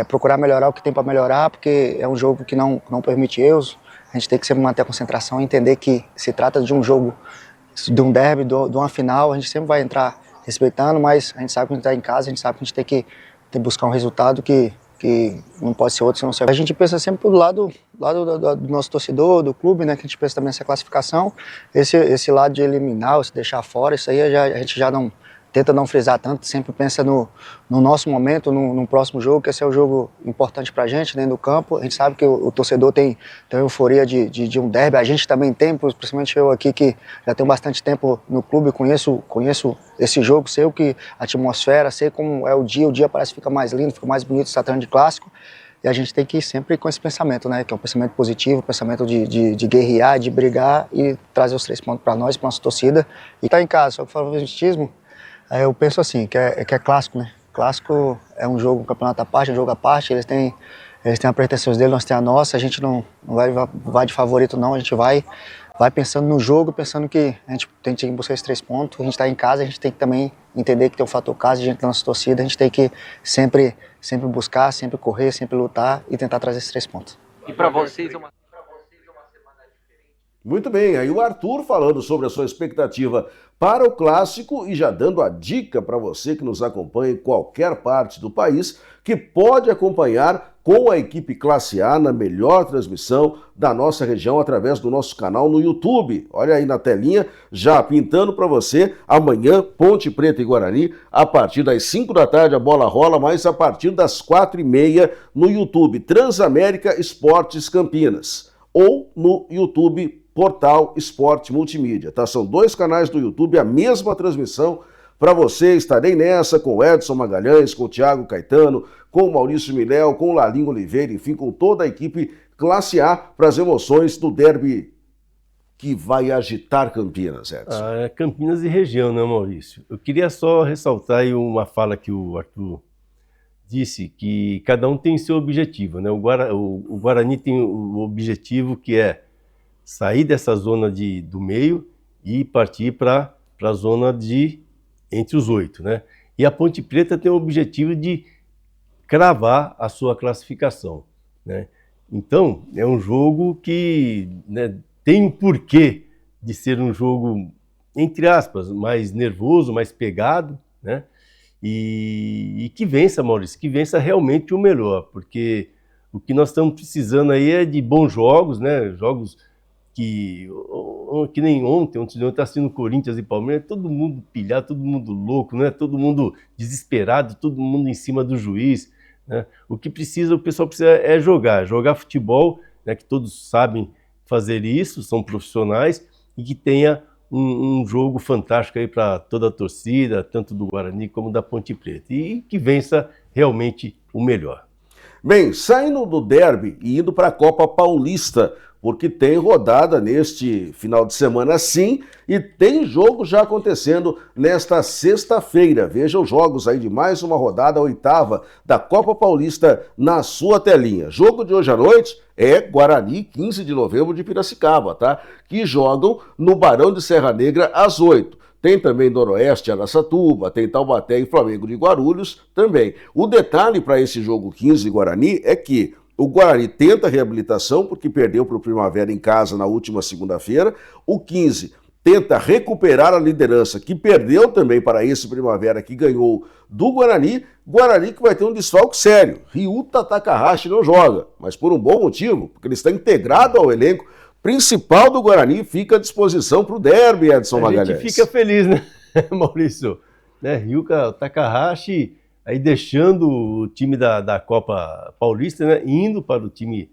procurar melhorar o que tem para melhorar, porque é um jogo que não permite erros. A gente tem que sempre manter a concentração e entender que se trata de um jogo, de um derby, de uma final. A gente sempre vai entrar respeitando, mas a gente sabe que a gente está em casa, a gente sabe que a gente tem que buscar um resultado que não pode ser outro, senão a gente pensa sempre do lado do nosso torcedor, do clube, né, que a gente pensa também nessa classificação, esse lado de eliminar, se deixar fora, isso aí a gente já não tenta não frisar tanto, sempre pensa no nosso momento, no próximo jogo, que esse é o jogo importante pra gente dentro do campo. A gente sabe que o torcedor tem euforia de um derby, a gente também tem, principalmente eu aqui que já tenho bastante tempo no clube, conheço esse jogo, sei o que a atmosfera, sei como é o dia parece que fica mais lindo, fica mais bonito, se tratando de clássico. E a gente tem que ir sempre com esse pensamento, né? Que é um pensamento positivo, um pensamento de guerrear, de brigar e trazer os 3 pontos para nós, para nossa torcida. E tá em casa, só que falo favoritismo, eu penso assim, que é clássico, né? Clássico é um jogo, um campeonato à parte, é um jogo à parte, eles têm a pretensão deles, nós temos a nossa, a gente não vai de favorito não, a gente vai pensando no jogo, pensando que a gente tem que buscar esses 3 pontos, a gente está em casa, a gente tem que também entender que tem o fator casa, a gente da nossa torcida, a gente tem que sempre buscar, sempre correr, sempre lutar e tentar trazer esses 3 pontos. E para vocês uma semana diferente? Muito bem, aí o Arthur falando sobre a sua expectativa para o clássico e já dando a dica para você que nos acompanha em qualquer parte do país, que pode acompanhar com a equipe Classe A na melhor transmissão da nossa região através do nosso canal no YouTube. Olha aí na telinha, já pintando para você, amanhã, Ponte Preta e Guarani, a partir das 5 da tarde a bola rola, mas a partir das 4h30 no YouTube, Transamérica Esportes Campinas, ou no YouTube Portal Esporte Multimídia, tá? São 2 canais do YouTube, a mesma transmissão para você. Estarei nessa com o Edson Magalhães, com o Thiago Caetano, com o Maurício Miléo, com o Lalinho Oliveira, enfim, com toda a equipe Classe A para as emoções do derby que vai agitar Campinas, Edson. Campinas e região, né, Maurício? Eu queria só ressaltar aí uma fala que o Arthur disse, que cada um tem seu objetivo, né? O Guarani tem o objetivo que é sair dessa zona do meio e partir para a zona entre os 8, né? E a Ponte Preta tem o objetivo de cravar a sua classificação, né? Então, é um jogo que, né, tem um porquê de ser um jogo, entre aspas, mais nervoso, mais pegado, né? E que vença, Maurício, que vença realmente o melhor, porque o que nós estamos precisando aí é de bons jogos, né? Jogos que nem ontem está assistindo Corinthians e Palmeiras, todo mundo pilhado, todo mundo louco, né? Todo mundo desesperado, todo mundo em cima do juiz, né? O pessoal precisa é jogar futebol, né? Que todos sabem fazer isso, são profissionais, e que tenha um jogo fantástico aí para toda a torcida, tanto do Guarani como da Ponte Preta, e que vença realmente o melhor. Bem, saindo do derby e indo para a Copa Paulista, porque tem rodada neste final de semana sim, e tem jogo já acontecendo nesta sexta-feira. Veja os jogos aí de mais uma rodada, a 8ª da Copa Paulista na sua telinha. Jogo de hoje à noite é Guarani, 15 de novembro de Piracicaba, tá? Que jogam no Barão de Serra Negra às 8. Tem também Noroeste, Araçatuba, tem Taubaté e Flamengo de Guarulhos também. O detalhe para esse jogo 15 Guarani é que o Guarani tenta a reabilitação porque perdeu para o Primavera em casa na última segunda-feira. O 15 tenta recuperar a liderança, que perdeu também para esse Primavera que ganhou do Guarani. Guarani que vai ter um desfalque sério. Ryuta Takahashi não joga, mas por um bom motivo, porque ele está integrado ao elenco principal do Guarani, fica à disposição para o derby, Edson Magalhães. A gente fica feliz, né, Maurício? Né, Ryuta Takahashi aí deixando o time da Copa Paulista, né, indo para o time,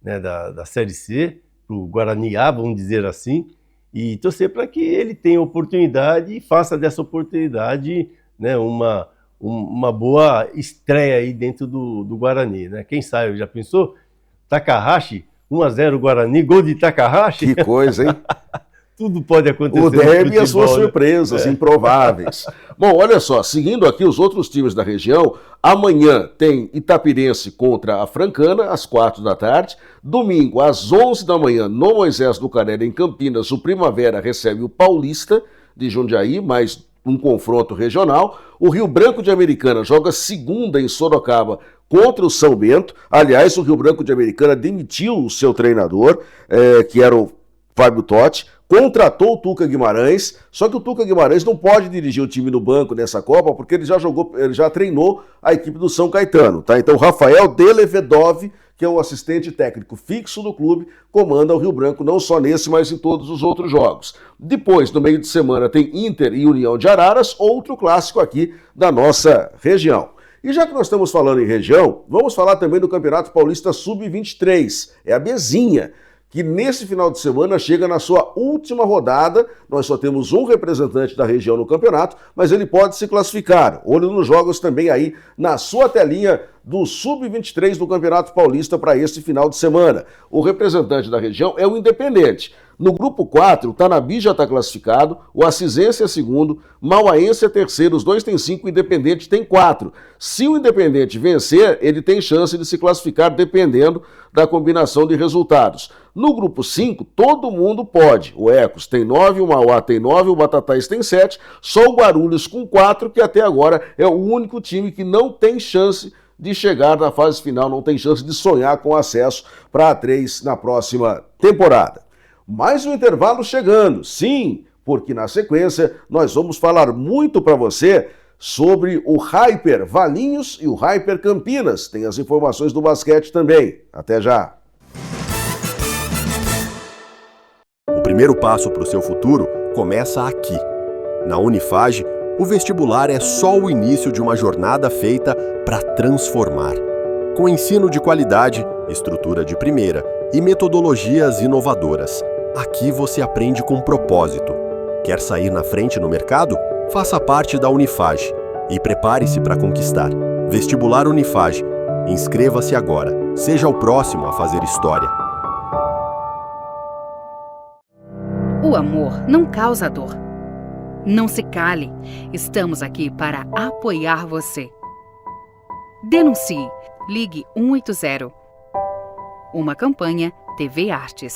né, da Série C, para o Guarani A, vamos dizer assim, e torcer para que ele tenha oportunidade e faça dessa oportunidade, né, uma boa estreia aí dentro do Guarani, né? Quem sabe, já pensou? Takahashi, 1-0 Guarani, gol de Takahashi? Que coisa, hein? Tudo pode acontecer. O derby e as suas surpresas improváveis. Bom, olha só, seguindo aqui os outros times da região, amanhã tem Itapirense contra a Francana, às 4 da tarde. Domingo, às 11 da manhã, no Moisés do Carelli, em Campinas, o Primavera recebe o Paulista de Jundiaí, mais um confronto regional. O Rio Branco de Americana joga segunda em Sorocaba contra o São Bento. Aliás, o Rio Branco de Americana demitiu o seu treinador, que era o Fábio Totti, contratou o Tuca Guimarães, só que o Tuca Guimarães não pode dirigir o time no banco nessa Copa, porque ele já treinou a equipe do São Caetano, tá? Então, Rafael Delevedov, que é o assistente técnico fixo do clube, comanda o Rio Branco não só nesse, mas em todos os outros jogos. Depois, no meio de semana, tem Inter e União de Araras, outro clássico aqui da nossa região. E já que nós estamos falando em região, vamos falar também do Campeonato Paulista Sub-23, é a Bezinha, que nesse final de semana chega na sua última rodada. Nós só temos um representante da região no campeonato, mas ele pode se classificar. Olho nos jogos também aí na sua telinha do Sub-23 do Campeonato Paulista para esse final de semana. O representante da região é o Independente. No grupo 4, o Tanabi já está classificado, o Assisense é segundo, Mauaense é terceiro, os dois têm 5, o Independente tem 4. Se o Independente vencer, ele tem chance de se classificar dependendo da combinação de resultados. No grupo 5, todo mundo pode. O Ecos tem 9, o Mauá tem 9, o Batatais tem 7, só o Guarulhos com 4, que até agora é o único time que não tem chance de chegar na fase final, não tem chance de sonhar com acesso para a A3 na próxima temporada. Mais um intervalo chegando, sim, porque na sequência nós vamos falar muito para você sobre o Hyper Valinhos e o Hyper Campinas. Tem as informações do basquete também. Até já! O primeiro passo para o seu futuro começa aqui. Na Unifage, o vestibular é só o início de uma jornada feita para transformar. Com ensino de qualidade, estrutura de primeira e metodologias inovadoras. Aqui você aprende com propósito. Quer sair na frente no mercado? Faça parte da Unifage e prepare-se para conquistar. Vestibular Unifage. Inscreva-se agora. Seja o próximo a fazer história. O amor não causa dor. Não se cale. Estamos aqui para apoiar você. Denuncie. Ligue 180. Uma campanha TV Artes.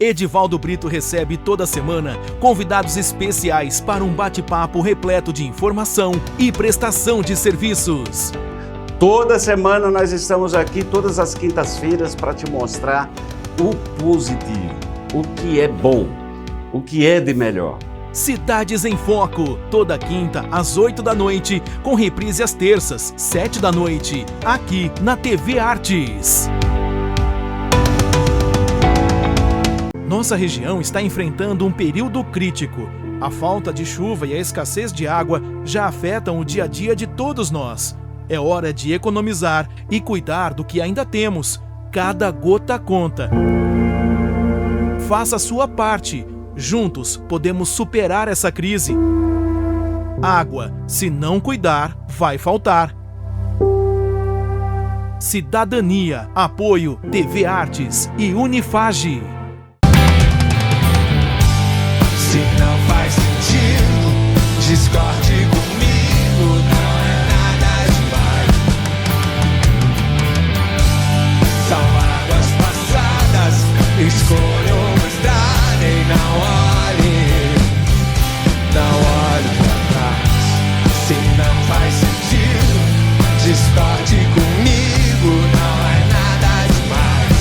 Edivaldo Brito recebe toda semana convidados especiais para um bate-papo repleto de informação e prestação de serviços. Toda semana nós estamos aqui, todas as quintas-feiras, para te mostrar o positivo, o que é bom, o que é de melhor. Cidades em Foco, toda quinta às 8 da noite, com reprise às terças, 7 da noite, aqui na TV Artes. Nossa região está enfrentando um período crítico. A falta de chuva e a escassez de água já afetam o dia a dia de todos nós. É hora de economizar e cuidar do que ainda temos. Cada gota conta. Faça a sua parte. Juntos podemos superar essa crise. Água, se não cuidar, vai faltar. Cidadania, apoio, TV Artes e Unifage. Se não faz sentido, discorde comigo, não é nada demais. São águas passadas, escolha uma estrada e não olhe pra trás. Se não faz sentido, discorde comigo, não é nada demais.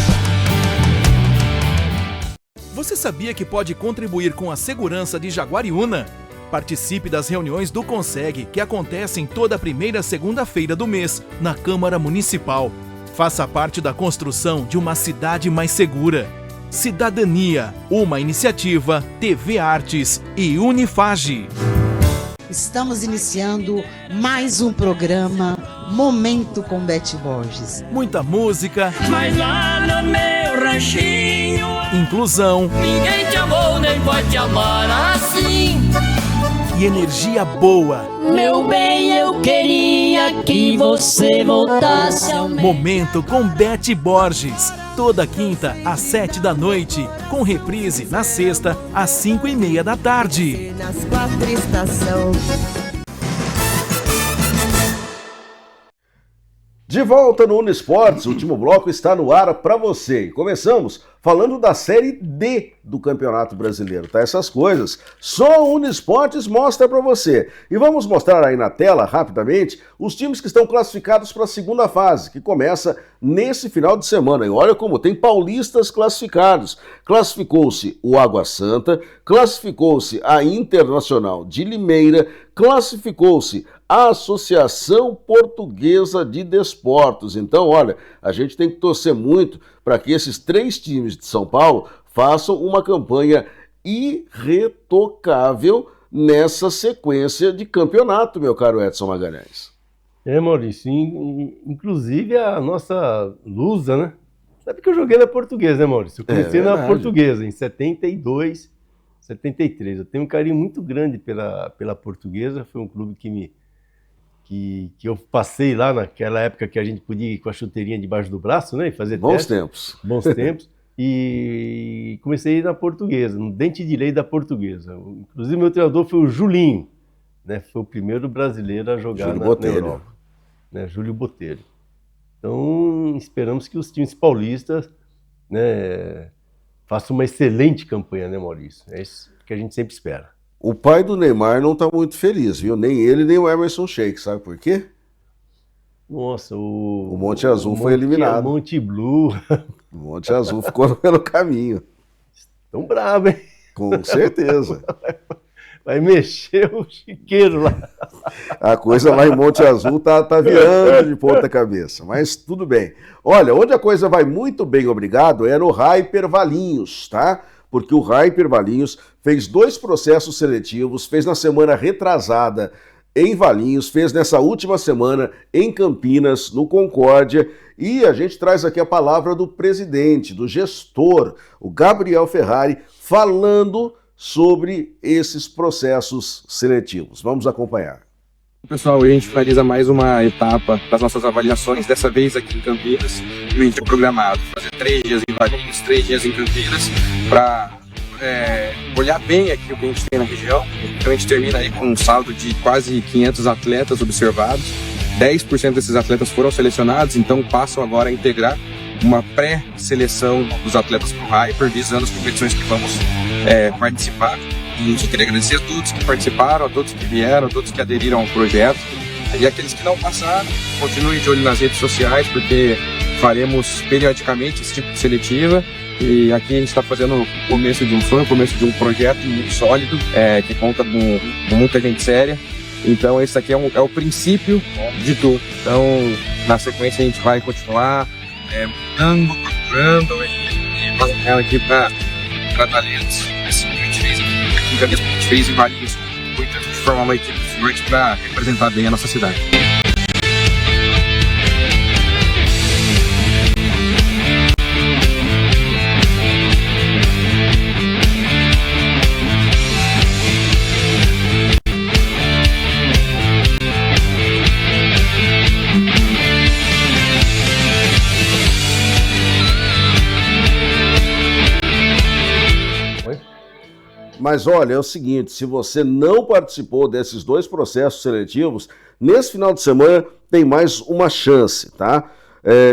Você sabia que pode contribuir com a segurança de Jaguariúna? Participe das reuniões do Conseg, que acontecem toda primeira segunda-feira do mês, na Câmara Municipal. Faça parte da construção de uma cidade mais segura. Cidadania, uma iniciativa, TV Artes e Unifage. Estamos iniciando mais um programa Momento com Beth Borges. Muita música, Mas lá no meu ranchinho, inclusão ninguém te amou nem pode te amar assim. e energia boa. Meu bem, eu queria que você voltasse ao meu. Momento com Beth Borges. Toda quinta às 7 da noite, com reprise na sexta às 5:30 da tarde. Nas 4 estações. De volta no Unesportes, o último bloco está no ar para você. E começamos falando da Série D do Campeonato Brasileiro, tá? Essas coisas só o Unesportes mostra para você. E vamos mostrar aí na tela, rapidamente, os times que estão classificados para a segunda fase, que começa nesse final de semana. E olha como tem paulistas classificados. Classificou-se o Água Santa, classificou-se a Internacional de Limeira, classificou-se a Associação Portuguesa de Desportos. Então, olha, a gente tem que torcer muito para que esses 3 times de São Paulo façam uma campanha irretocável nessa sequência de campeonato, meu caro Edson Magalhães. Maurício, inclusive a nossa Lusa, né? Sabe que eu joguei na Portuguesa, né, Maurício? Eu comecei na Portuguesa em 72, 73. Eu tenho um carinho muito grande pela Portuguesa. Foi um clube que eu passei lá naquela época que a gente podia ir com a chuteirinha debaixo do braço, né? E fazer Bons tempos. Bons tempos. E comecei na Portuguesa, no dente de lei da Portuguesa. Inclusive, meu treinador foi o Julinho, né? Foi o primeiro brasileiro a jogar na Europa, né? Júlio Botelho. Então, esperamos que os times paulistas, né, façam uma excelente campanha, né, Maurício? É isso que a gente sempre espera. O pai do Neymar não está muito feliz, viu? Nem ele, nem o Emerson Sheik. Sabe por quê? Nossa, o Monte Azul foi eliminado. Monte Blue. O Monte Azul ficou pelo caminho. Tão bravo, hein? Com certeza. vai mexer o chiqueiro lá. A coisa lá em Monte Azul tá virando de ponta cabeça, mas tudo bem. Olha, onde a coisa vai muito bem, obrigado, é no Hyper Valinhos, tá? Porque o Hyper Valinhos fez 2 processos seletivos, fez na semana retrasada em Valinhos, fez nessa última semana em Campinas, no Concórdia, e a gente traz aqui a palavra do presidente, do gestor, o Gabriel Ferrari, falando sobre esses processos seletivos. Vamos acompanhar. Pessoal, a gente finaliza mais uma etapa das nossas avaliações, dessa vez aqui em Campinas. A gente é programado fazer 3 dias em Valinhos, 3 dias em Campinas, para olhar bem aqui o que a gente tem na região. Então a gente termina aí com um saldo de quase 500 atletas observados. 10% desses atletas foram selecionados, então passam agora a integrar uma pré-seleção dos atletas para o Hyper, visando as competições que vamos participar. E eu queria agradecer a todos que participaram, a todos que vieram, a todos que aderiram ao projeto. E aqueles que não passaram, continuem de olho nas redes sociais, porque faremos periodicamente esse tipo de seletiva. E aqui a gente está fazendo o começo de um sonho, o começo de um projeto muito sólido, que conta com muita gente séria. Então esse aqui é o princípio de tudo. Então na sequência a gente vai continuar mudando, procurando e fazendo aqui para talentos. Assim que a gente fez aqui, a gente fez em Valinhos, com o intuito de formar uma equipe forte para representar bem a nossa cidade. Mas olha, é o seguinte, se você não participou desses 2 processos seletivos, nesse final de semana tem mais uma chance, tá?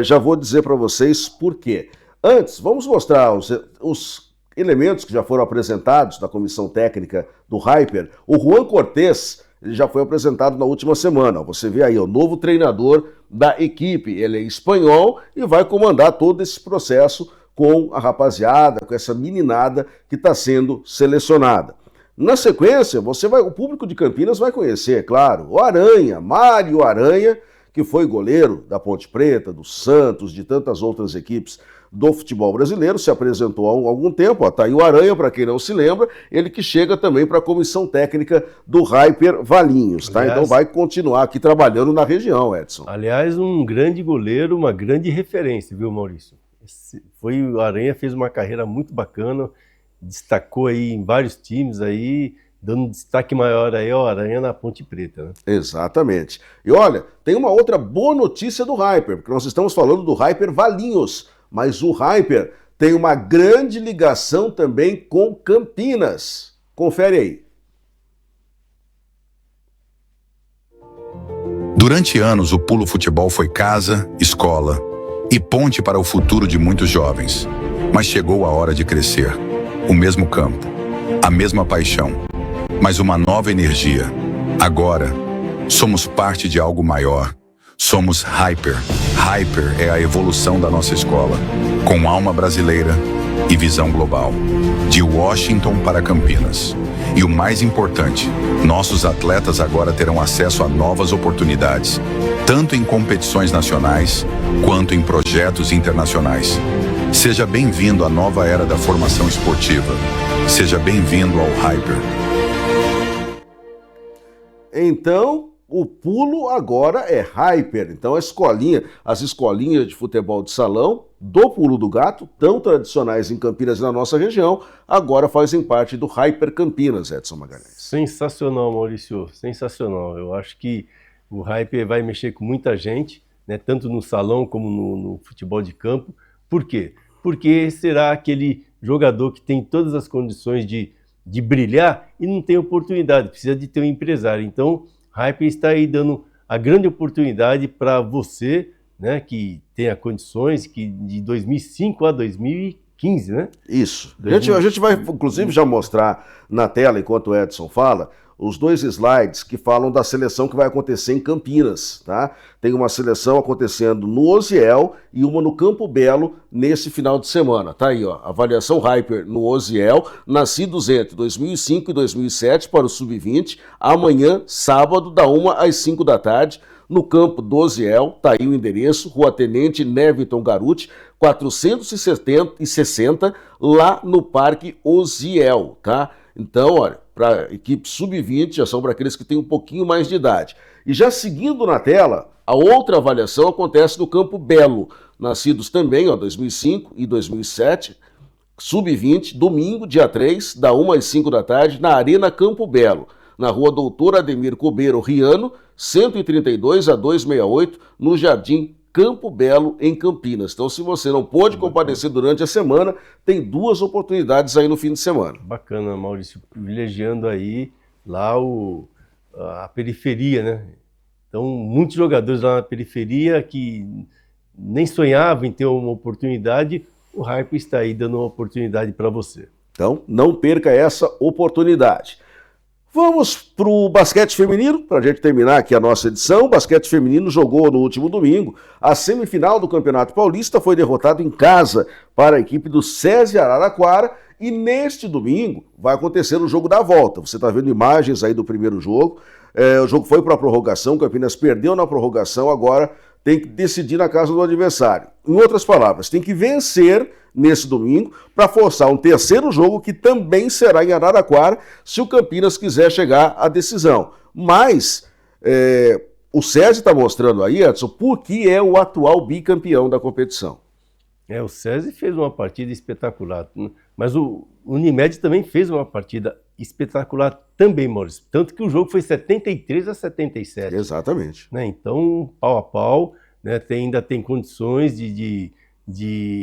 Já vou dizer para vocês por quê. Antes, vamos mostrar os elementos que já foram apresentados da comissão técnica do Hyper. O Juan Cortés, ele já foi apresentado na última semana. Você vê aí, o novo treinador da equipe. Ele é espanhol e vai comandar todo esse processo com a rapaziada, com essa meninada que está sendo selecionada. Na sequência, o público de Campinas vai conhecer, é claro, o Aranha, Mário Aranha, que foi goleiro da Ponte Preta, do Santos, de tantas outras equipes do futebol brasileiro, se apresentou há algum tempo, tá aí o Aranha, para quem não se lembra, ele que chega também para a comissão técnica do Hyper Valinhos, tá? Aliás, então vai continuar aqui trabalhando na região, Edson. Aliás, um grande goleiro, uma grande referência, viu, Maurício? O Aranha fez uma carreira muito bacana, destacou aí em vários times aí, dando um destaque maior aí ao Aranha na Ponte Preta, né? Exatamente. E olha, tem uma outra boa notícia do Hyper, porque nós estamos falando do Hyper Valinhos, mas o Hyper tem uma grande ligação também com Campinas. Confere aí. Durante anos, o Pulo Futebol foi casa, escola e ponte para o futuro de muitos jovens. Mas chegou a hora de crescer. O mesmo campo, a mesma paixão, mas uma nova energia. Agora, somos parte de algo maior. Somos Hyper. Hyper é a evolução da nossa escola, com alma brasileira e visão global. De Washington para Campinas. E o mais importante, nossos atletas agora terão acesso a novas oportunidades, tanto em competições nacionais, quanto em projetos internacionais. Seja bem-vindo à nova era da formação esportiva. Seja bem-vindo ao Hyper. Então, o pulo agora é Hyper. Então, as escolinhas de futebol de salão do Pulo do Gato, tão tradicionais em Campinas e na nossa região, agora fazem parte do Hyper Campinas, Edson Magalhães. Sensacional, Maurício, sensacional. Eu acho que o Hyper vai mexer com muita gente, né, tanto no salão como no futebol de campo. Por quê? Porque será aquele jogador que tem todas as condições de brilhar e não tem oportunidade, precisa de ter um empresário. Então, Hyper está aí dando a grande oportunidade para você, né, que tenha condições, que de 2005 a 2015, né? Isso. A gente vai, inclusive, já mostrar na tela, enquanto o Edson fala, os 2 slides que falam da seleção que vai acontecer em Campinas, tá? Tem uma seleção acontecendo no Osiel e uma no Campo Belo nesse final de semana. Tá aí, ó, avaliação Hyper no Osiel, nascidos entre 2005 e 2007 para o Sub-20, amanhã, sábado, da 1 às 5 da tarde, no campo do Osiel, tá aí o endereço, Rua Tenente Neviton Garuti, 460, lá no Parque Osiel, tá? Então, olha, para a equipe Sub-20, já são para aqueles que têm um pouquinho mais de idade. E já seguindo na tela, a outra avaliação acontece no Campo Belo, nascidos também, ó, 2005 e 2007, Sub-20, domingo, dia 3, da 1 às 5 da tarde, na Arena Campo Belo, na Rua Doutor Ademir Cobeiro Riano, 132 a 268, no Jardim Campo Belo, em Campinas. Então, se você não pôde comparecer durante a semana, tem 2 oportunidades aí no fim de semana. Bacana, Maurício, privilegiando aí lá a periferia, né? Então, muitos jogadores lá na periferia que nem sonhavam em ter uma oportunidade, o Hyper está aí dando uma oportunidade para você. Então, não perca essa oportunidade. Vamos para o basquete feminino, para a gente terminar aqui a nossa edição. O basquete feminino jogou no último domingo a semifinal do Campeonato Paulista, foi derrotado em casa para a equipe do SESI Araraquara e neste domingo vai acontecer o jogo da volta. Você está vendo imagens aí do primeiro jogo, o jogo foi para a prorrogação, o Campinas perdeu na prorrogação, agora tem que decidir na casa do adversário. Em outras palavras, tem que vencer nesse domingo para forçar um terceiro jogo que também será em Araraquara se o Campinas quiser chegar à decisão. Mas o SESI está mostrando aí, Edson, por que é o atual bicampeão da competição. O SESI fez uma partida espetacular, mas o Unimed também fez uma partida espetacular também, Maurício. Tanto que o jogo foi 73 a 77. Exatamente. Né? Então, pau a pau, né? Ainda tem condições de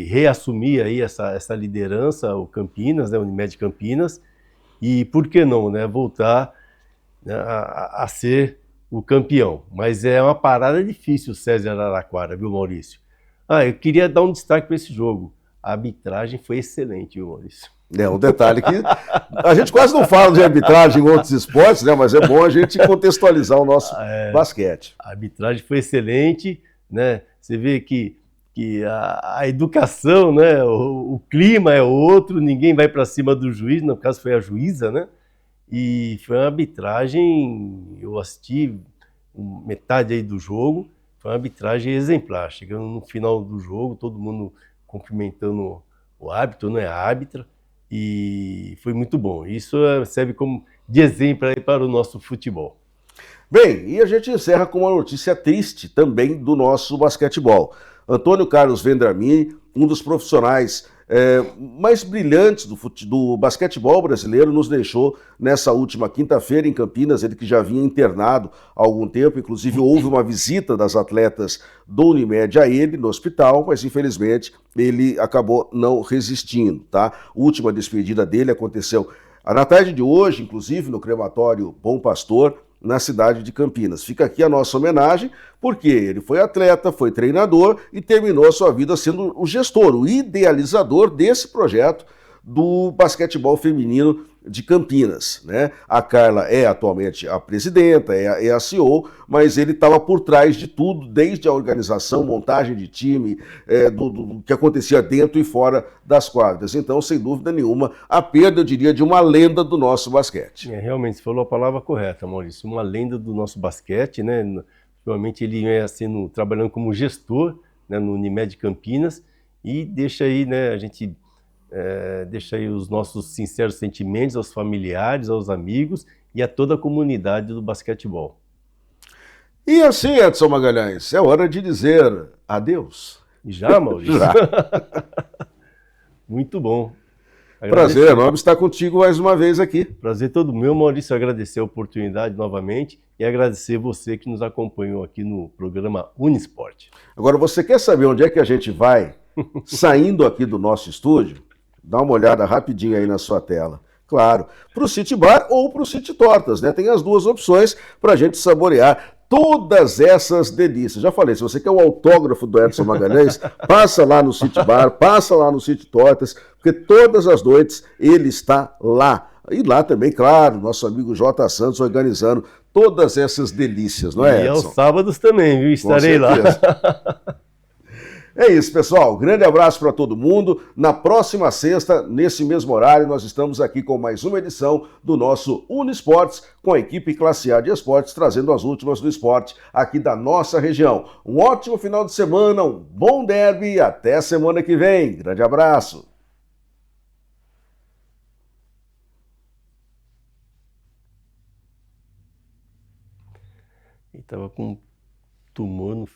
reassumir aí essa liderança, o Campinas, né? O Unimed Campinas, e por que não, né? Voltar, né? a ser o campeão. Mas é uma parada difícil o SESI Araraquara, viu, Maurício? Eu queria dar um destaque para esse jogo. A arbitragem foi excelente, viu, Maurício? Um detalhe que a gente quase não fala de arbitragem em outros esportes, né? Mas é bom a gente contextualizar o nosso basquete. A arbitragem foi excelente, né? Você vê que a educação, né? O clima é outro, ninguém vai para cima do juiz, no caso foi a juíza, né? E foi uma arbitragem, eu assisti metade aí do jogo, foi uma arbitragem exemplar. Chegando no final do jogo, todo mundo cumprimentando o árbitro, né? A árbitra. E foi muito bom. Isso serve como de exemplo aí para o nosso futebol. Bem, e a gente encerra com uma notícia triste também do nosso basquetebol. Antônio Carlos Vendramini, um dos profissionais mais brilhantes do basquetebol brasileiro, nos deixou nessa última quinta-feira em Campinas, ele que já vinha internado há algum tempo, inclusive houve uma visita das atletas do Unimed a ele no hospital, mas infelizmente ele acabou não resistindo, tá? A última despedida dele aconteceu na tarde de hoje, inclusive no crematório Bom Pastor, na cidade de Campinas. Fica aqui a nossa homenagem, porque ele foi atleta, foi treinador e terminou a sua vida sendo o gestor, o idealizador desse projeto do basquetebol feminino de Campinas, né? A Carla é atualmente a presidenta, é a CEO, mas ele estava por trás de tudo, desde a organização, montagem de time, do que acontecia dentro e fora das quadras. Então, sem dúvida nenhuma, a perda, eu diria, de uma lenda do nosso basquete. Realmente, você falou a palavra correta, Maurício, uma lenda do nosso basquete, né? Realmente ele é trabalhando como gestor, né, no Unimed Campinas, e deixa aí, né, a gente deixa aí os nossos sinceros sentimentos aos familiares, aos amigos e a toda a comunidade do basquetebol. E assim, Edson Magalhães, é hora de dizer adeus. Já, Maurício? Já. Muito bom. Prazer enorme estar contigo mais uma vez aqui. Prazer todo meu, Maurício, agradecer a oportunidade novamente e agradecer você que nos acompanhou aqui no programa Unisport. Agora, você quer saber onde é que a gente vai saindo aqui do nosso estúdio? Dá uma olhada rapidinho aí na sua tela. Claro, para o City Bar ou para o City Tortas, né? Tem as duas opções para a gente saborear todas essas delícias. Já falei, se você quer o autógrafo do Edson Magalhães, passa lá no City Bar, passa lá no City Tortas, porque todas as noites ele está lá, E lá também, claro, nosso amigo J. Santos organizando todas essas delícias, não é, E Edson? aos sábados também, viu? Estarei lá. É isso, pessoal. Grande abraço para todo mundo. Na próxima sexta, nesse mesmo horário, nós estamos aqui com mais uma edição do nosso Uniesportes, com a equipe Classe A de Esportes, trazendo as últimas do esporte aqui da nossa região. Um ótimo final de semana, um bom derby e até semana que vem. Grande abraço. Ele tava com tumor no